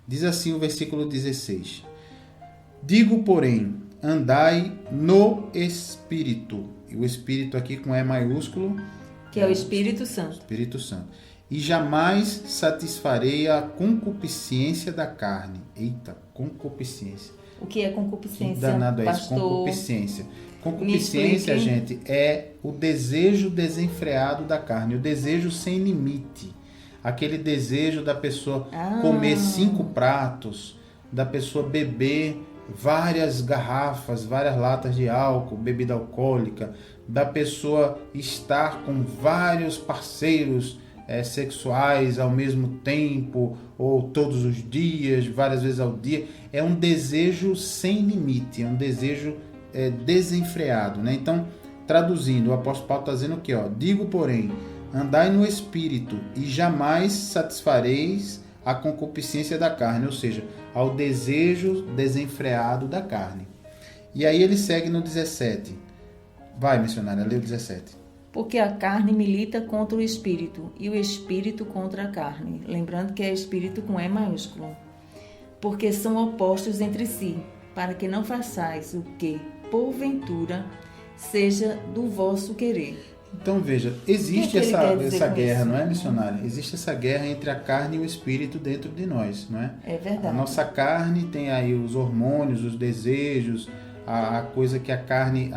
S1: diz assim o versículo 16. Digo, porém, andai no Espírito. E o Espírito aqui com E maiúsculo.
S2: Que é o Espírito Santo.
S1: Espírito Santo. E jamais satisfarei a concupiscência da carne. Eita, concupiscência.
S2: O que é concupiscência,
S1: que danado é isso? Concupiscência. Concupiscência, gente, é o desejo desenfreado da carne, o desejo sem limite. Aquele desejo da pessoa comer 5 pratos, da pessoa beber várias garrafas, várias latas de álcool, bebida alcoólica, da pessoa estar com vários parceiros sexuais ao mesmo tempo, ou todos os dias, várias vezes ao dia. É um desejo sem limite, é um desejo desenfreado, né? Então, traduzindo, o apóstolo Paulo está dizendo aqui, digo, porém, andai no Espírito e jamais satisfareis a concupiscência da carne, ou seja, ao desejo desenfreado da carne. E aí ele segue no 17. Vai, missionária, lê o 17.
S2: Porque a carne milita contra o Espírito e o Espírito contra a carne. Lembrando que é Espírito com E maiúsculo. Porque são opostos entre si, para que não façais o que, porventura, seja do vosso querer.
S1: Então veja, existe essa guerra, não é, missionária? Existe essa guerra entre a carne e o espírito dentro de nós, não é?
S2: É verdade.
S1: A nossa carne tem aí os hormônios, os desejos, a coisa que a carne,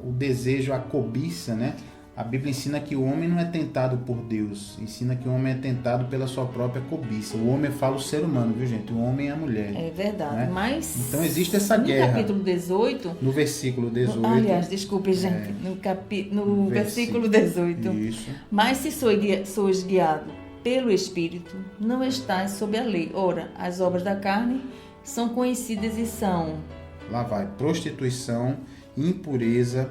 S1: o desejo, a cobiça, né? A Bíblia ensina que o homem não é tentado por Deus, ensina que o homem é tentado pela sua própria cobiça. O homem fala o ser humano, viu, gente? O homem é a mulher.
S2: É verdade,
S1: né?
S2: Mas
S1: então existe essa guerra.
S2: No capítulo 18...
S1: No versículo 18...
S2: Aliás, desculpe, gente. No versículo 18.
S1: Isso.
S2: Mas se sois guiado pelo Espírito, não estáis sob a lei. Ora, as obras da carne são conhecidas e são...
S1: Lá vai, prostituição, impureza,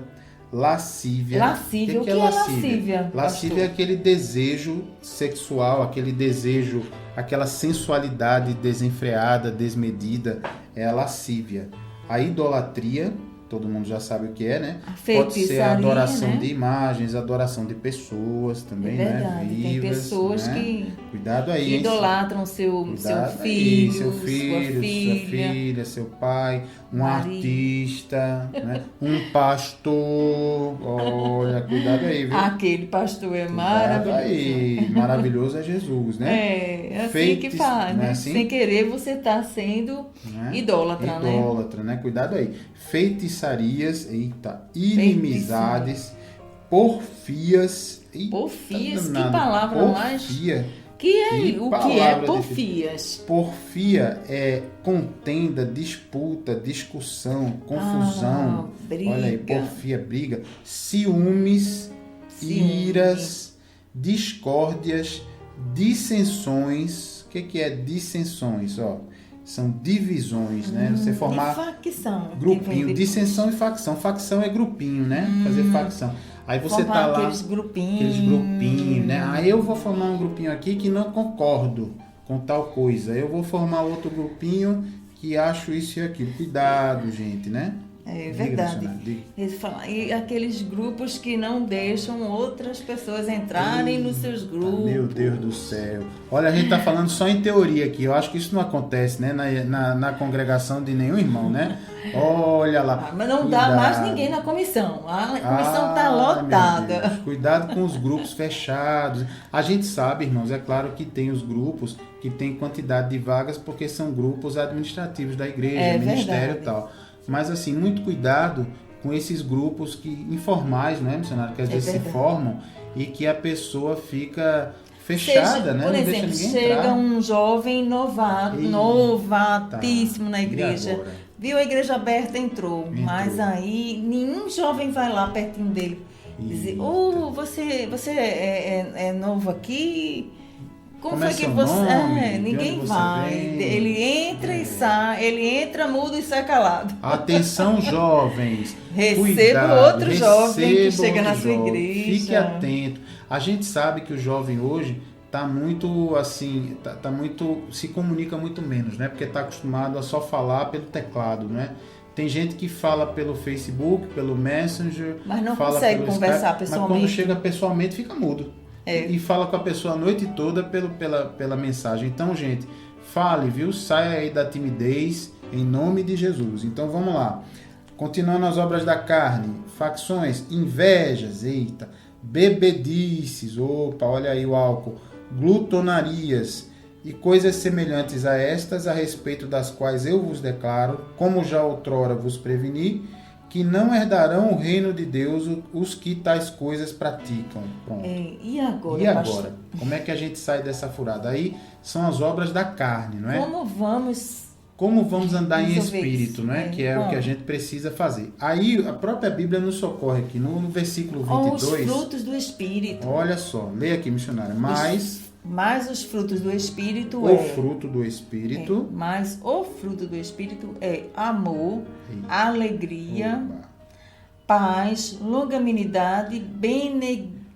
S1: lascívia.
S2: Lascívia, o que é lascívia?
S1: Lascívia é aquele desejo sexual, aquele desejo, aquela sensualidade desenfreada, desmedida, é a lascívia. A idolatria, todo mundo já sabe o que é, né? Pode ser a adoração, né? De imagens, adoração de pessoas também,
S2: verdade,
S1: né? Vivas,
S2: tem pessoas, né?
S1: Cuidado aí,
S2: que idolatram seu filho,
S1: sua filha, seu pai, um artista, né? Um pastor. Olha, cuidado aí, viu?
S2: Aquele pastor é
S1: cuidado
S2: maravilhoso.
S1: Aí. Maravilhoso é Jesus, né?
S2: É assim que faz, né?
S1: Assim?
S2: Sem querer você está sendo idólatra, né?
S1: Idólatra, né? Cuidado aí. Feitiçarias, inimizades, porfias.
S2: Porfias, que palavra
S1: porfia.
S2: mais... O que é porfias?
S1: Porfia é contenda, disputa, discussão, confusão.
S2: Briga.
S1: Olha aí, porfia, briga. Ciúmes, iras, discórdias, dissensões. O que é dissensões? São divisões, né? Você formar
S2: facção,
S1: grupinho, dissensão e facção. Facção é grupinho, né? Fazer facção. Aí você tá lá,
S2: aqueles grupinhos,
S1: né? Aí eu vou formar um grupinho aqui que não concordo com tal coisa. Eu vou formar outro grupinho que acho isso e aquilo. Cuidado, gente, né?
S2: É verdade. E aqueles grupos que não deixam outras pessoas entrarem nos seus grupos.
S1: Meu Deus do céu. Olha, a gente tá falando só em teoria aqui. Eu acho que isso não acontece, né? Na congregação de nenhum irmão, né? Olha lá.
S2: Mas não dá mais ninguém na comissão. A comissão tá lotada.
S1: Cuidado com os grupos fechados. A gente sabe, irmãos, é claro que tem os grupos que tem quantidade de vagas porque são grupos administrativos da igreja, ministério e tal. Mas assim, muito cuidado com esses grupos informais, não é, missionário? Que às vezes se formam e que a pessoa fica fechada, né?
S2: Por
S1: não
S2: exemplo,
S1: deixa ninguém
S2: chega
S1: entrar.
S2: Um jovem novatíssimo na igreja. Viu a igreja aberta, entrou. Mas aí nenhum jovem vai lá pertinho dele dizer, você é novo aqui? Como foi que você... ninguém vai. Ele entra e sai. Ele entra mudo e sai calado.
S1: Atenção, jovens.
S2: Receba outro jovem que chega na sua igreja.
S1: Fique atento. A gente sabe que o jovem hoje está muito assim, tá muito, se comunica muito menos, né? Porque está acostumado a só falar pelo teclado, né? Tem gente que fala pelo Facebook, pelo Messenger.
S2: Mas não consegue conversar pessoalmente.
S1: Mas quando chega pessoalmente fica mudo. E fala com a pessoa a noite toda pela mensagem. Então, gente, fale, viu? Saia aí da timidez em nome de Jesus. Então, vamos lá. Continuando as obras da carne. Facções, invejas, bebedices, olha aí o álcool. Glutonarias e coisas semelhantes a estas, a respeito das quais eu vos declaro, como já outrora vos preveni, que não herdarão o reino de Deus os que tais coisas praticam. Pronto.
S2: E agora?
S1: Como é que a gente sai dessa furada? Aí são as obras da carne, não é? Como vamos andar em espírito, não é? Que é o que a gente precisa fazer. Aí a própria Bíblia nos socorre aqui no versículo 22.
S2: Os frutos do espírito.
S1: Olha só, leia aqui, missionária.
S2: Mas os frutos do Espírito
S1: fruto do Espírito.
S2: Mas o fruto do Espírito é amor, alegria, paz, longanimidade,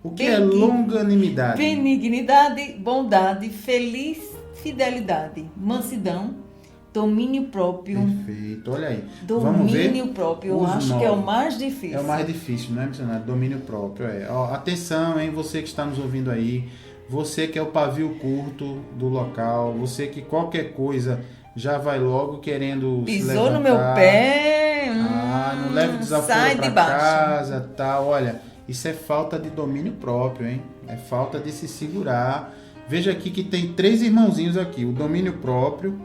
S1: O que é longanimidade?
S2: Benignidade, bondade, fidelidade, mansidão, domínio próprio.
S1: Perfeito, olha aí.
S2: Domínio próprio, eu acho que é o mais difícil.
S1: É o mais difícil, né, missionário? Domínio próprio, atenção, hein, você que está nos ouvindo aí. Você que é o pavio curto do local, você que qualquer coisa já vai logo querendo
S2: pisou
S1: se levantar.
S2: No meu pé,
S1: não leve desaforo para casa, tá? Olha, isso é falta de domínio próprio, hein? É falta de se segurar. Veja aqui que tem 3 irmãozinhos aqui, o domínio próprio,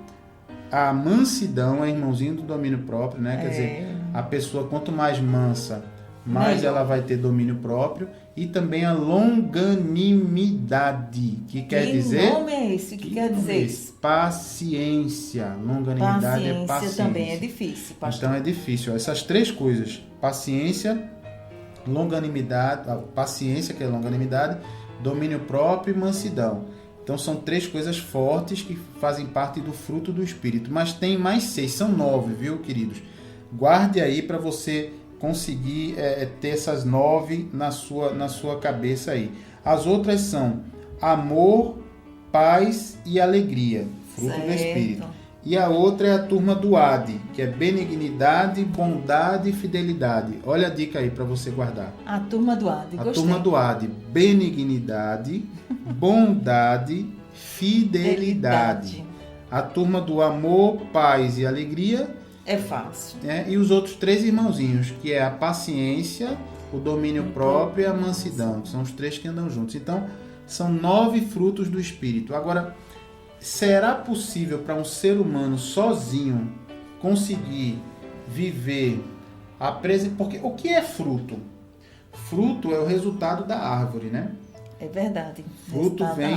S1: a mansidão é irmãozinho do domínio próprio, né? Quer dizer, a pessoa quanto mais mansa, mais ela vai ter domínio próprio. E também a longanimidade, que quer dizer...
S2: Que nome é esse? Que quer dizer?
S1: Paciência. Longanimidade é paciência.
S2: Também é difícil, pastor.
S1: Então é difícil. Essas 3 coisas, paciência, longanimidade, paciência, que é longanimidade, domínio próprio e mansidão. Então são 3 coisas fortes que fazem parte do fruto do Espírito. Mas tem mais 6, são 9, viu, queridos? Guarde aí para você conseguir ter essas 9 na sua cabeça aí. As outras são amor, paz e alegria, fruto do Espírito. E a outra é a turma do AD, que é benignidade, bondade e fidelidade. Olha a dica aí para você guardar.
S2: A turma do AD, gostei.
S1: A turma do AD, benignidade, bondade, fidelidade. A turma do amor, paz e alegria
S2: é fácil.
S1: E os outros 3 irmãozinhos, que é a paciência, o domínio próprio e a mansidão, que são os 3 que andam juntos. Então, são 9 frutos do Espírito. Agora, será possível para um ser humano sozinho conseguir viver porque o que é fruto? Fruto é o resultado da árvore, né?
S2: É verdade.
S1: Fruto vem,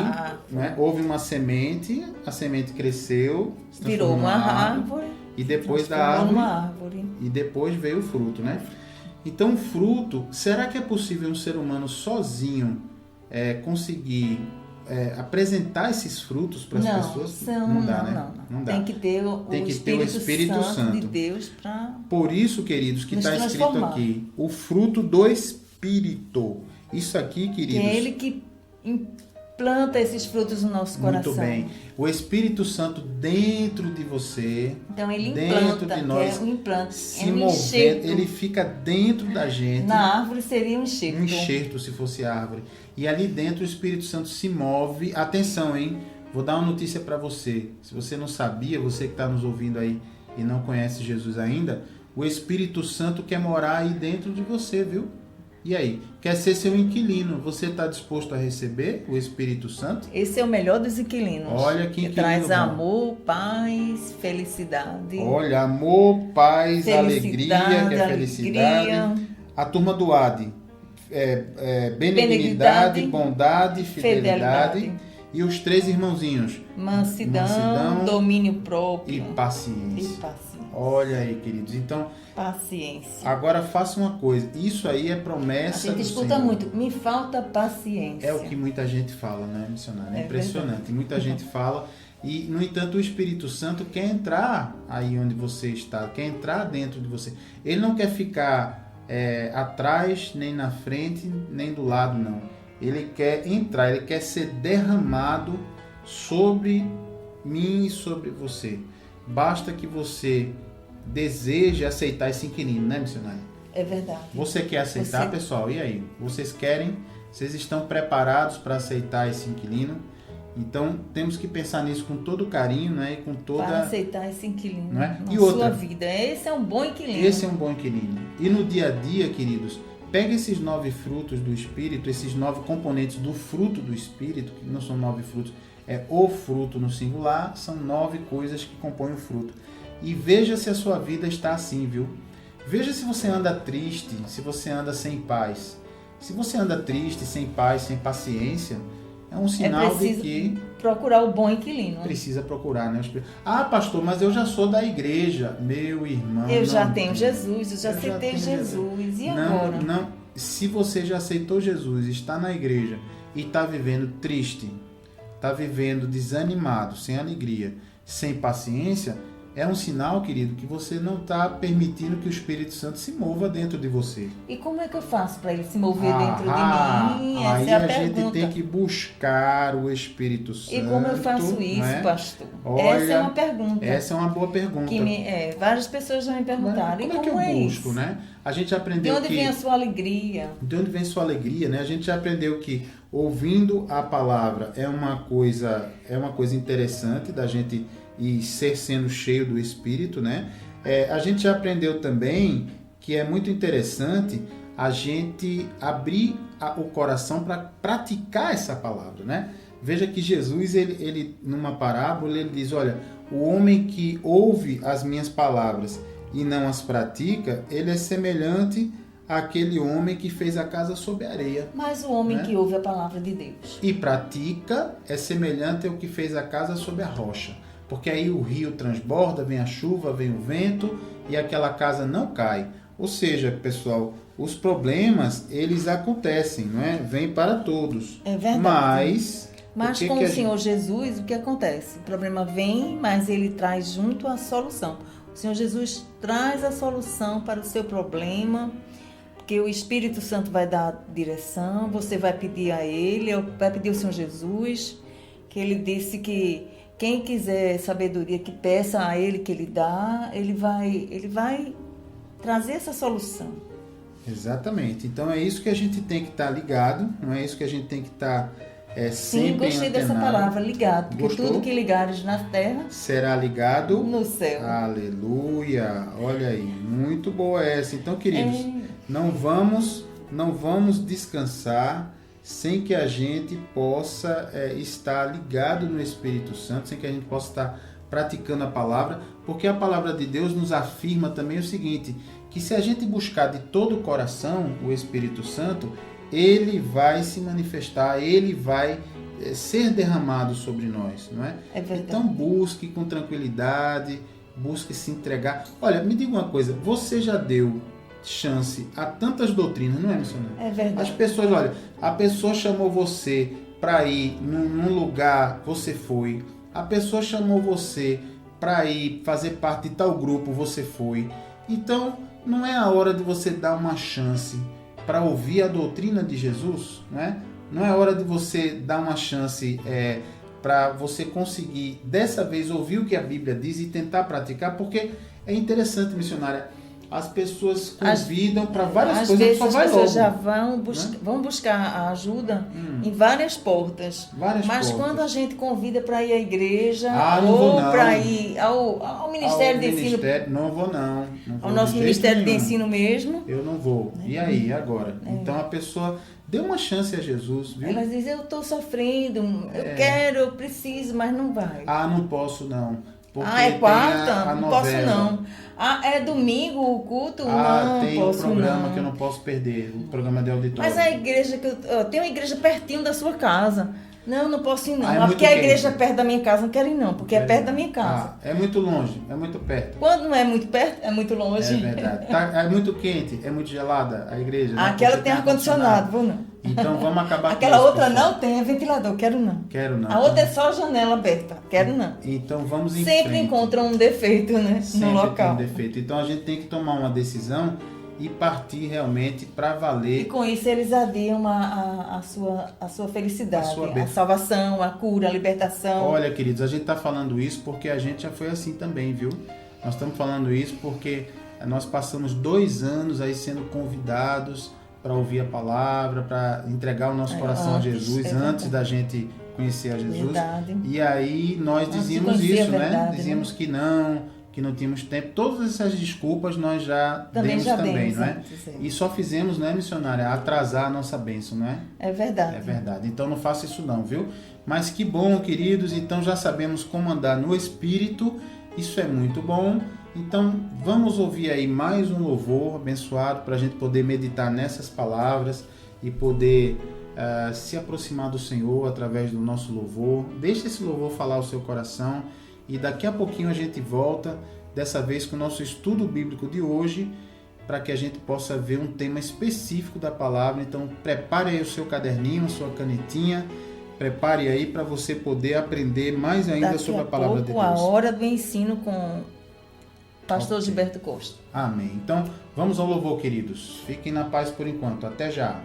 S1: né? Houve uma semente, a semente cresceu,
S2: virou uma árvore
S1: e depois da árvore e depois veio o fruto, né? Então, fruto, será que é possível um ser humano sozinho conseguir apresentar esses frutos para as pessoas?
S2: Não dá, né? Não dá. Tem que ter o Espírito Santo de Deus para...
S1: Por isso, queridos, que está escrito aqui, o fruto do Espírito. Isso aqui, queridos...
S2: Que é Ele que implanta esses frutos no nosso coração.
S1: Muito bem. O Espírito Santo dentro de você,
S2: então ele
S1: dentro de nós, se movendo, ele fica dentro da gente.
S2: Na árvore seria um enxerto.
S1: Um enxerto, se fosse árvore. E ali dentro o Espírito Santo se move. Atenção, hein? Vou dar uma notícia para você. Se você não sabia, você que está nos ouvindo aí e não conhece Jesus ainda, o Espírito Santo quer morar aí dentro de você, viu? E aí? Quer ser seu inquilino? Você está disposto a receber o Espírito Santo?
S2: Esse é o melhor dos inquilinos.
S1: Olha que inquilino
S2: traz
S1: bom.
S2: Amor, paz, felicidade.
S1: Olha, amor, paz, alegria, que é felicidade. A turma do AD. Benignidade, bondade, fidelidade. E os 3 irmãozinhos.
S2: Mansidão, domínio próprio.
S1: E paciência. Olha aí, queridos. Então,
S2: paciência.
S1: Agora faça uma coisa. Isso aí é promessa.
S2: A gente escuta muito. Me falta paciência.
S1: É o que muita gente fala, né, missionário? É impressionante. Verdade. Muita gente fala. E, no entanto, o Espírito Santo quer entrar aí onde você está. Quer entrar dentro de você. Ele não quer ficar atrás, nem na frente, nem do lado, não. Ele quer entrar. Ele quer ser derramado sobre mim e sobre você. Basta que você deseje aceitar esse inquilino, né, missionário?
S2: É verdade.
S1: Você quer aceitar, pessoal? E aí? Vocês querem? Vocês estão preparados para aceitar esse inquilino? Então, temos que pensar nisso com todo carinho, né? E com toda...
S2: Para aceitar esse inquilino
S1: não é?
S2: na
S1: e outra,
S2: sua vida. Esse é um bom inquilino.
S1: Esse é um bom inquilino. E no dia a dia, queridos, pega esses 9 frutos do Espírito, esses 9 componentes do fruto do Espírito, que não são 9 frutos, é o fruto no singular, são 9 coisas que compõem o fruto. E veja se a sua vida está assim, viu? Veja se você anda triste, se você anda sem paz. Se você anda triste, sem paz, sem paciência, é um sinal de que...
S2: procurar o bom inquilino.
S1: Precisa procurar, né? Ah, pastor, mas eu já sou da igreja. Meu irmão...
S2: Eu já tenho Jesus, eu já aceitei Jesus. E agora?
S1: Não. Se você já aceitou Jesus, está na igreja e está vivendo triste, está vivendo desanimado, sem alegria, sem paciência... É um sinal, querido, que você não está permitindo que o Espírito Santo se mova dentro de você.
S2: E como é que eu faço para ele se mover dentro de mim? Essa
S1: aí
S2: é a
S1: gente
S2: pergunta.
S1: Tem que buscar o Espírito Santo.
S2: E como eu faço isso, pastor?
S1: Olha,
S2: essa é uma pergunta.
S1: Essa é uma boa pergunta.
S2: Várias pessoas já me perguntaram.
S1: Como é que eu busco, né? A gente aprendeu
S2: de onde vem a sua alegria?
S1: De onde vem a sua alegria, né? A gente já aprendeu que ouvindo a palavra é uma coisa interessante da gente e ser sendo cheio do Espírito, né? A gente já aprendeu também que é muito interessante a gente abrir o coração para praticar essa palavra, né? Veja que Jesus, ele numa parábola, ele diz, olha, o homem que ouve as minhas palavras e não as pratica, ele é semelhante àquele homem que fez a casa sob a areia.
S2: Mas o homem que ouve a palavra de Deus
S1: e pratica é semelhante ao que fez a casa sob a rocha. Porque aí o rio transborda, vem a chuva, vem o vento e aquela casa não cai. Ou seja, pessoal, os problemas, eles acontecem, não é? Vêm para todos.
S2: É verdade. Mas com o Senhor Jesus, o que acontece? O problema vem, mas ele traz junto a solução. O Senhor Jesus traz a solução para o seu problema, porque o Espírito Santo vai dar direção, você vai pedir a ele, vai pedir ao Senhor Jesus, que ele disse que quem quiser sabedoria, que peça a ele que ele dá, ele vai trazer essa solução.
S1: Exatamente. Então é isso que a gente tem que estar ligado, não é isso que a gente tem que estar sempre
S2: Sim, gostei dessa palavra, ligado. Porque
S1: Gostou?
S2: Tudo que ligares na terra
S1: será ligado
S2: no céu.
S1: Aleluia. Olha aí, muito boa essa. Então, queridos, não vamos descansar sem que a gente possa estar ligado no Espírito Santo, sem que a gente possa estar praticando a palavra, porque a palavra de Deus nos afirma também o seguinte, que se a gente buscar de todo o coração o Espírito Santo, ele vai se manifestar, ele vai ser derramado sobre nós, não é?
S2: É verdade.
S1: Então busque com tranquilidade, busque se entregar. Olha, me diga uma coisa, você já deu chance a tantas doutrinas, não é, missionário?
S2: É verdade.
S1: As pessoas, olha, a pessoa chamou você para ir num lugar, você foi. A pessoa chamou você para ir fazer parte de tal grupo, você foi. Então, não é a hora de você dar uma chance para ouvir a doutrina de Jesus, né? Não é hora de você dar uma chance para você conseguir, dessa vez, ouvir o que a Bíblia diz e tentar praticar, porque é interessante, missionária, as pessoas convidam para várias coisas, só vai logo.
S2: As pessoas já vão buscar a ajuda em várias portas. Mas quando a gente convida para ir à igreja ou para ir ao Ministério de Ensino...
S1: Não vou não.
S2: Ao nosso Ministério de Ensino mesmo.
S1: Eu não vou. E aí, agora? Então a pessoa dê uma chance a Jesus, viu?
S2: Ela diz, eu estou sofrendo, eu quero, eu preciso, mas não vai.
S1: Não posso não.
S2: É quarta? Não posso não. É domingo o culto? Não,
S1: tem
S2: posso
S1: um programa
S2: não.
S1: que eu não posso perder, o programa de auditório.
S2: Mas a igreja tem uma igreja pertinho da sua casa. Não posso ir não.
S1: É
S2: porque a igreja é perto da minha casa, não quero ir não, porque é perto da minha casa.
S1: É muito longe, é muito perto.
S2: Quando não é muito perto, é muito longe.
S1: É verdade. É muito quente, é muito gelada a igreja.
S2: Aquela tem ar-condicionado, vou não.
S1: Então vamos acabar
S2: Aquela
S1: com
S2: outra
S1: pessoal.
S2: não tem, é ventilador, quero não.
S1: Quero não.
S2: A outra é só janela aberta, quero não.
S1: Então vamos em
S2: Sempre
S1: frente.
S2: encontram um defeito, né?
S1: Sempre
S2: no local.
S1: tem um defeito. Então a gente tem que tomar uma decisão e partir realmente para valer.
S2: E com isso eles adiam a sua felicidade, a salvação, a cura, a libertação.
S1: Olha, queridos, a gente está falando isso porque a gente já foi assim também, viu? Nós estamos falando isso porque nós passamos 2 anos aí sendo convidados para ouvir a palavra, para entregar o nosso coração a Jesus antes da gente conhecer a Jesus.
S2: Verdade.
S1: E aí nós dizíamos isso, né? Dizíamos que não tínhamos tempo. Todas essas desculpas nós já demos também, não é? E só fizemos, né, missionária, atrasar a nossa bênção, não é?
S2: É verdade.
S1: É verdade. Então não faça isso não, viu? Mas que bom, queridos. Então já sabemos como andar no Espírito. Isso é muito bom. Então vamos ouvir aí mais um louvor abençoado para a gente poder meditar nessas palavras e poder se aproximar do Senhor através do nosso louvor. Deixe esse louvor falar o seu coração. E daqui a pouquinho a gente volta, dessa vez com o nosso estudo bíblico de hoje, para que a gente possa ver um tema específico da palavra. Então prepare aí o seu caderninho, a sua canetinha, prepare aí para você poder aprender mais ainda sobre a palavra de Deus.
S2: A hora do ensino com o pastor Gilberto Costa.
S1: Amém. Então vamos ao louvor, queridos. Fiquem na paz por enquanto. Até já.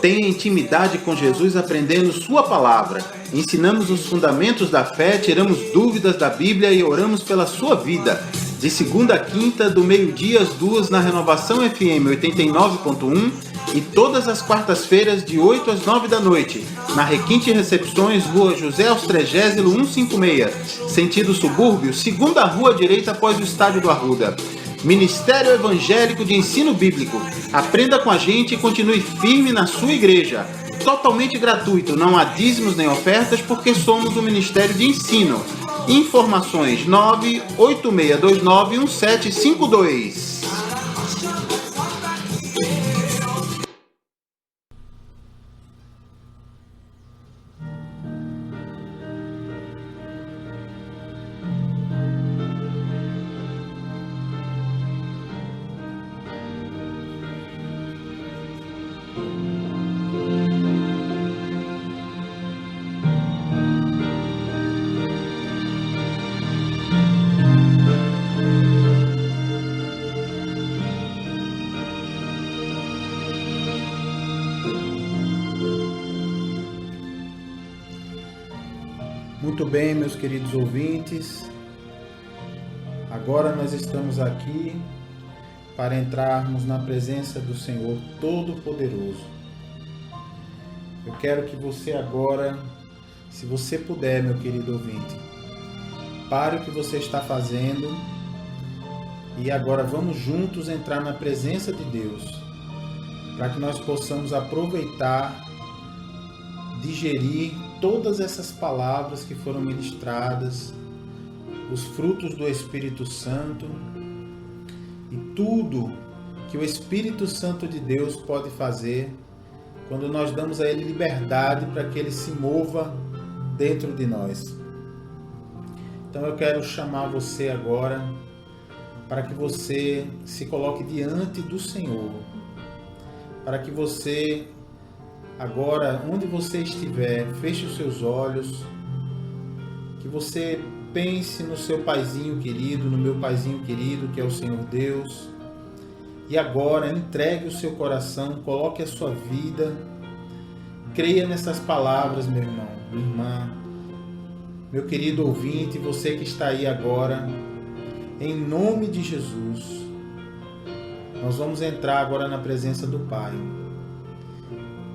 S1: Tenha intimidade com Jesus aprendendo sua palavra. Ensinamos os fundamentos da fé, tiramos dúvidas da Bíblia e oramos pela sua vida. De segunda a quinta, do meio-dia às 2 na Renovação FM 89.1 e todas as quartas-feiras de 8 às 9 da noite, na Requinte Recepções, Rua José Austrégésilo 156, sentido subúrbio, segunda rua direita após o Estádio do Arruda. Ministério Evangélico de Ensino Bíblico. Aprenda com a gente e continue firme na sua igreja. Totalmente gratuito, não há dízimos nem ofertas porque somos um ministério de ensino. Informações 986291752. Muito bem, meus queridos ouvintes, agora nós estamos aqui para entrarmos na presença do Senhor Todo-Poderoso. Eu quero que você agora, se você puder, meu querido ouvinte, pare o que você está fazendo e agora vamos juntos entrar na presença de Deus, para que nós possamos aproveitar, digerir todas essas palavras que foram ministradas, os frutos do Espírito Santo e tudo que o Espírito Santo de Deus pode fazer quando nós damos a Ele liberdade para que Ele se mova dentro de nós. Então eu quero chamar você agora para que você se coloque diante do Senhor, para que você agora, onde você estiver, feche os seus olhos, que você pense no seu paizinho querido, no meu paizinho querido, que é o Senhor Deus. E agora, entregue o seu coração, coloque a sua vida, creia nessas palavras, meu irmão, minha irmã, meu querido ouvinte, você que está aí agora, em nome de Jesus, nós vamos entrar agora na presença do Pai.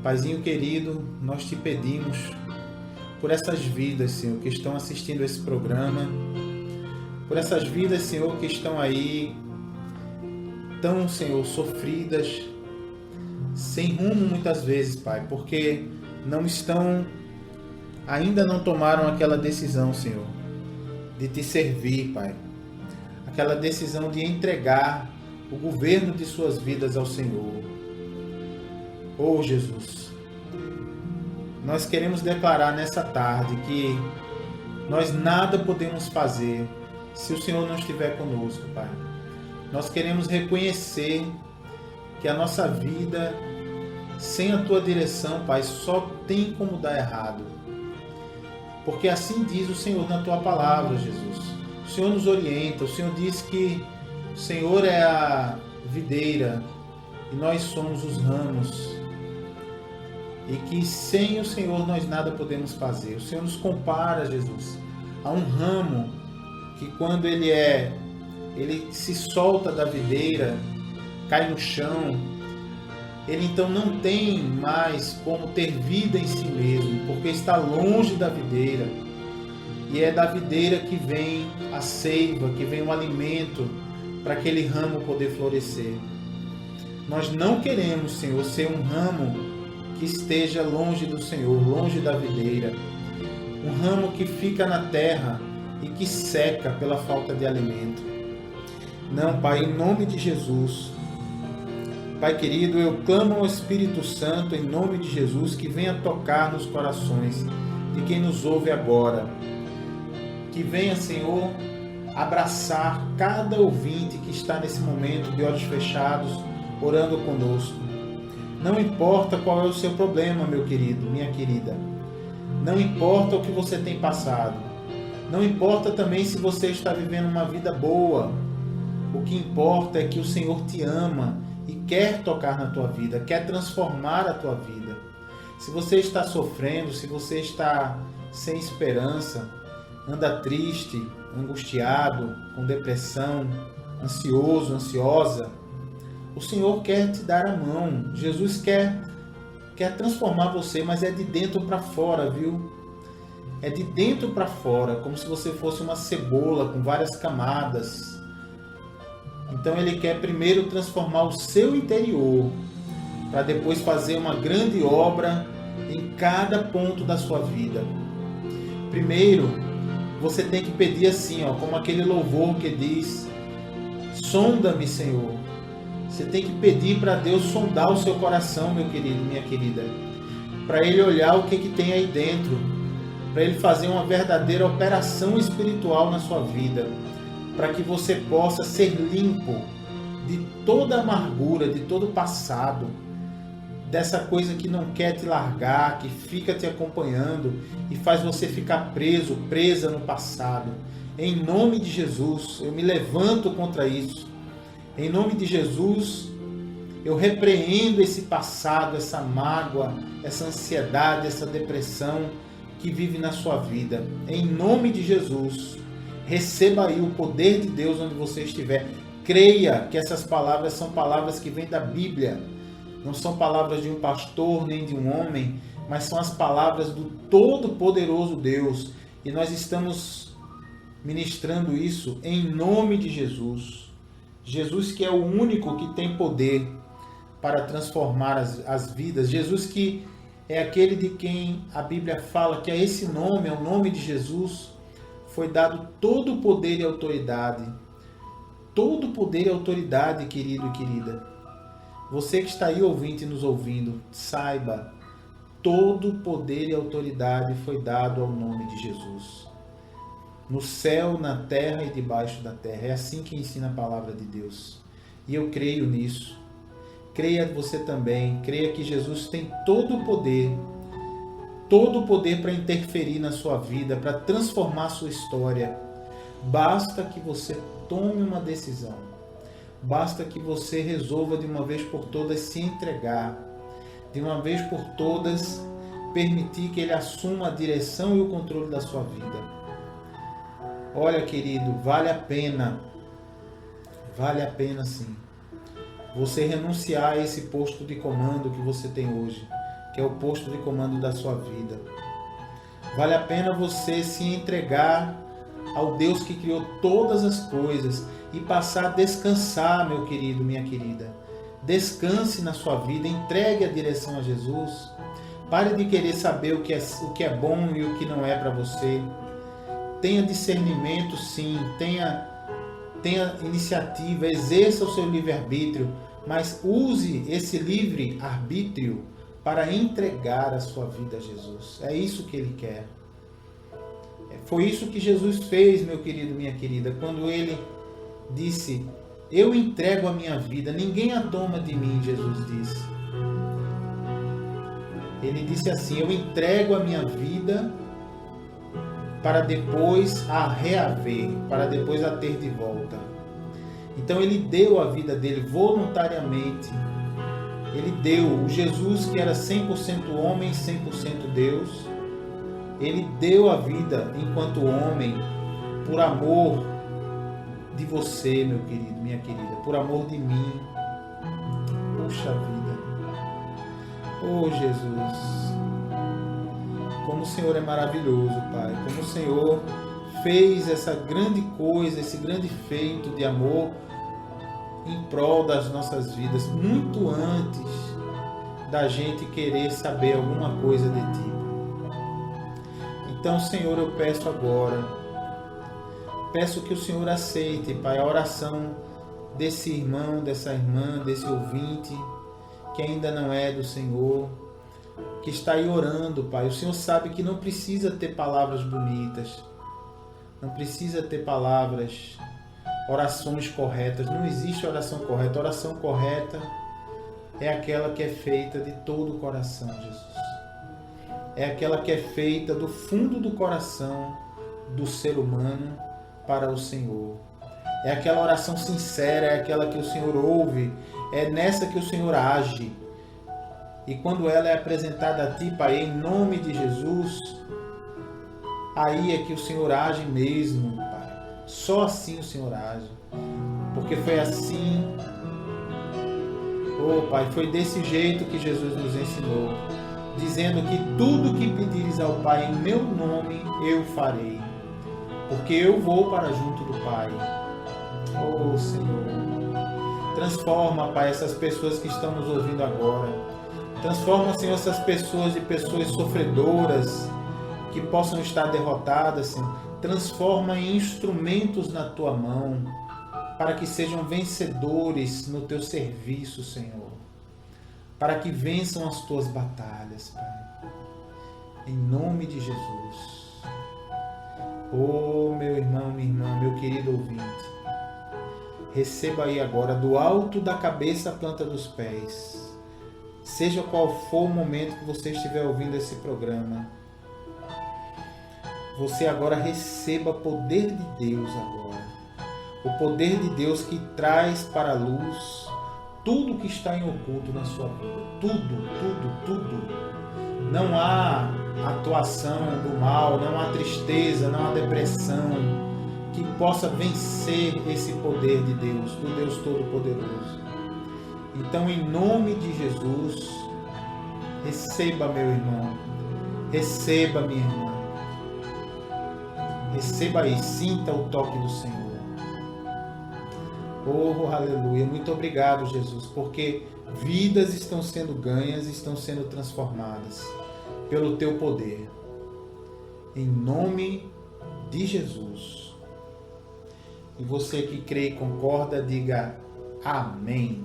S1: Paizinho querido, nós te pedimos por essas vidas, Senhor, que estão assistindo esse programa, por essas vidas, Senhor, que estão aí tão, Senhor, sofridas, sem rumo muitas vezes, Pai, porque ainda não tomaram aquela decisão, Senhor, de te servir, Pai, aquela decisão de entregar o governo de suas vidas ao Senhor. Oh Jesus, nós queremos declarar nessa tarde que nós nada podemos fazer se o Senhor não estiver conosco, Pai. Nós queremos reconhecer que a nossa vida sem a Tua direção, Pai, só tem como dar errado. Porque assim diz o Senhor na Tua palavra, Jesus. O Senhor nos orienta, o Senhor diz que o Senhor é a videira e nós somos os ramos. E que sem o Senhor nós nada podemos fazer. O Senhor nos compara, Jesus, a um ramo que quando ele se solta da videira, cai no chão, ele então não tem mais como ter vida em si mesmo, porque está longe da videira. E é da videira que vem a seiva, que vem o alimento para aquele ramo poder florescer. Nós não queremos, Senhor, ser um ramo que esteja longe do Senhor, longe da videira. Um ramo que fica na terra e que seca pela falta de alimento. Não, Pai, em nome de Jesus. Pai querido, eu clamo ao Espírito Santo, em nome de Jesus, que venha tocar nos corações de quem nos ouve agora. Que venha, Senhor, abraçar cada ouvinte que está nesse momento de olhos fechados, orando conosco. Não importa qual é o seu problema, meu querido, minha querida. Não importa o que você tem passado. Não importa também se você está vivendo uma vida boa. O que importa é que o Senhor te ama e quer tocar na tua vida, quer transformar a tua vida. Se você está sofrendo, se você está sem esperança, anda triste, angustiado, com depressão, ansioso, ansiosa, o Senhor quer te dar a mão. Jesus quer transformar você, mas é de dentro para fora, viu? É de dentro para fora, como se você fosse uma cebola com várias camadas. Então Ele quer primeiro transformar o seu interior, para depois fazer uma grande obra em cada ponto da sua vida. Primeiro, você tem que pedir assim, como aquele louvor que diz: sonda-me, Senhor. Você tem que pedir para Deus sondar o seu coração, meu querido, minha querida, para Ele olhar o que tem aí dentro, para Ele fazer uma verdadeira operação espiritual na sua vida, para que você possa ser limpo de toda amargura, de todo passado, dessa coisa que não quer te largar, que fica te acompanhando e faz você ficar preso, presa no passado. Em nome de Jesus, eu me levanto contra isso. Em nome de Jesus, eu repreendo esse passado, essa mágoa, essa ansiedade, essa depressão que vive na sua vida. Em nome de Jesus, receba aí o poder de Deus onde você estiver. Creia que essas palavras são palavras que vêm da Bíblia. Não são palavras de um pastor nem de um homem, mas são as palavras do Todo-Poderoso Deus. E nós estamos ministrando isso em nome de Jesus. Jesus, que é o único que tem poder para transformar as vidas. Jesus, que é aquele de quem a Bíblia fala que a esse nome, ao nome de Jesus, foi dado todo o poder e autoridade. Todo o poder e autoridade, querido e querida. Você que está aí ouvindo e nos ouvindo, saiba, todo o poder e autoridade foi dado ao nome de Jesus. No céu, na terra e debaixo da terra. É assim que ensina a palavra de Deus. E eu creio nisso. Creia você também. Creia que Jesus tem todo o poder para interferir na sua vida, para transformar a sua história. Basta que você tome uma decisão. Basta que você resolva de uma vez por todas se entregar. De uma vez por todas permitir que Ele assuma a direção e o controle da sua vida. Olha, querido, vale a pena sim, você renunciar a esse posto de comando que você tem hoje, que é o posto de comando da sua vida. Vale a pena você se entregar ao Deus que criou todas as coisas e passar a descansar, meu querido, minha querida. Descanse na sua vida, entregue a direção a Jesus. Pare de querer saber o que é bom e o que não é para você. Tenha discernimento, sim, tenha iniciativa, exerça o seu livre-arbítrio, mas use esse livre-arbítrio para entregar a sua vida a Jesus. É isso que Ele quer. Foi isso que Jesus fez, meu querido, minha querida, quando Ele disse: eu entrego a minha vida, ninguém a toma de mim, Jesus disse. Ele disse assim: eu entrego a minha vida para depois a reaver, para depois a ter de volta. Então Ele deu a vida dele voluntariamente. Ele deu. O Jesus que era 100% homem, 100% Deus, Ele deu a vida enquanto homem, por amor de você, meu querido, minha querida, por amor de mim. Puxa vida. Oh, Jesus. Como o Senhor é maravilhoso, Pai. Como o Senhor fez essa grande coisa, esse grande feito de amor em prol das nossas vidas, muito antes da gente querer saber alguma coisa de Ti. Então, Senhor, eu peço agora, peço que o Senhor aceite, Pai, a oração desse irmão, dessa irmã, desse ouvinte que ainda não é do Senhor, que está aí orando, Pai. O Senhor sabe que não precisa ter palavras bonitas, não precisa ter palavras, orações corretas. Não existe oração correta. A oração correta é aquela que é feita de todo o coração, Jesus. É aquela que é feita do fundo do coração do ser humano para o Senhor. É aquela oração sincera, é aquela que o Senhor ouve, é nessa que o Senhor age. E quando ela é apresentada a Ti, Pai, em nome de Jesus, aí é que o Senhor age mesmo, Pai. Só assim o Senhor age. Porque foi assim, oh Pai, foi desse jeito que Jesus nos ensinou, dizendo que tudo que pedires ao Pai em meu nome, eu farei. Porque eu vou para junto do Pai. Oh Senhor, transforma, Pai, essas pessoas que estão nos ouvindo agora. Transforma, Senhor, essas pessoas de pessoas sofredoras, que possam estar derrotadas, Senhor. Transforma em instrumentos na Tua mão, para que sejam vencedores no Teu serviço, Senhor. Para que vençam as Tuas batalhas, Pai. Em nome de Jesus. Oh, meu irmão, minha irmã, meu querido ouvinte. Receba aí agora, do alto da cabeça à planta dos pés, seja qual for o momento que você estiver ouvindo esse programa, você agora receba poder de Deus agora. O poder de Deus que traz para a luz tudo que está em oculto na sua vida. Tudo, tudo, tudo. Não há atuação do mal, não há tristeza, não há depressão que possa vencer esse poder de Deus, do Deus Todo-Poderoso. Então, em nome de Jesus, receba, meu irmão, receba, minha irmã, receba aí, sinta o toque do Senhor. Oh, aleluia, muito obrigado, Jesus, porque vidas estão sendo ganhas, estão sendo transformadas pelo teu poder. Em nome de Jesus. E você que crê e concorda, diga amém.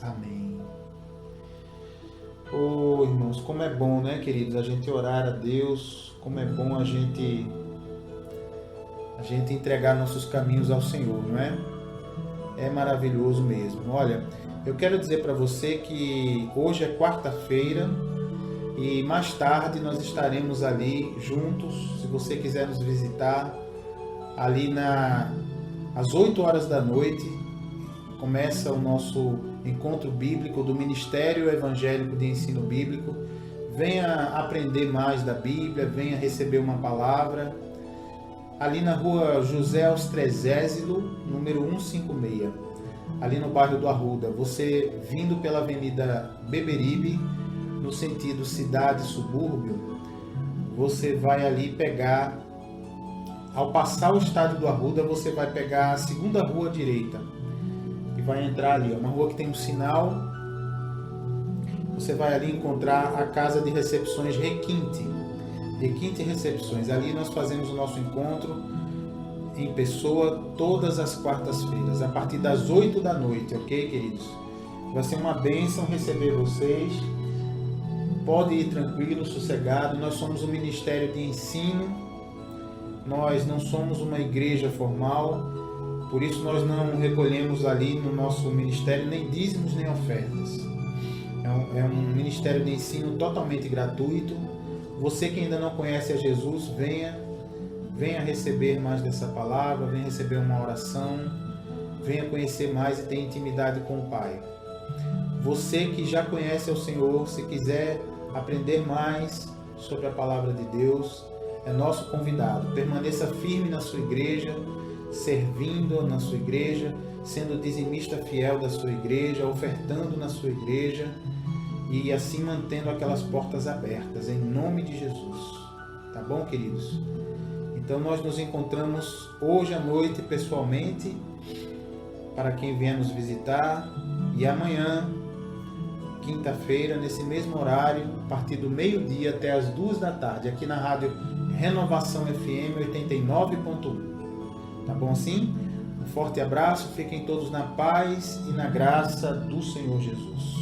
S1: Amém. Oh, irmãos, como é bom, né, queridos, a gente orar a Deus, como é bom a gente entregar nossos caminhos ao Senhor, não é? É maravilhoso mesmo. Olha, eu quero dizer para você que hoje é quarta-feira e mais tarde nós estaremos ali juntos, se você quiser nos visitar, ali às 8 horas da noite, começa o nosso encontro bíblico do Ministério Evangélico de Ensino Bíblico. Venha aprender mais da Bíblia, venha receber uma palavra, ali na rua José Austrezésilo, número 156, ali no bairro do Arruda. Você vindo pela Avenida Beberibe, no sentido cidade-subúrbio, você vai ali pegar, ao passar o estádio do Arruda, você vai pegar a segunda rua à direita e vai entrar ali, uma rua que tem um sinal. Você vai ali encontrar a Casa de Recepções Requinte Recepções. Ali nós fazemos o nosso encontro em pessoa todas as quartas-feiras, a partir das 8 da noite, ok, queridos? Vai ser uma bênção receber vocês. Pode ir tranquilo, sossegado. Nós somos um ministério de ensino, nós não somos uma igreja formal, por isso nós não recolhemos ali no nosso ministério nem dízimos nem ofertas. É um ministério de ensino totalmente gratuito. Você que ainda não conhece a Jesus, venha receber mais dessa palavra, venha receber uma oração, venha conhecer mais e ter intimidade com o Pai. Você que já conhece o Senhor, se quiser aprender mais sobre a palavra de Deus, é nosso convidado. Permaneça firme na sua igreja, servindo na sua igreja, sendo dizimista fiel da sua igreja, ofertando na sua igreja e assim mantendo aquelas portas abertas, em nome de Jesus. Tá bom, queridos? Então nós nos encontramos hoje à noite pessoalmente, para quem vier nos visitar, e amanhã, quinta-feira, nesse mesmo horário, a partir do meio-dia até as 2 da tarde, aqui na rádio Renovação FM 89.1. Tá bom assim? Um forte abraço, fiquem todos na paz e na graça do Senhor Jesus.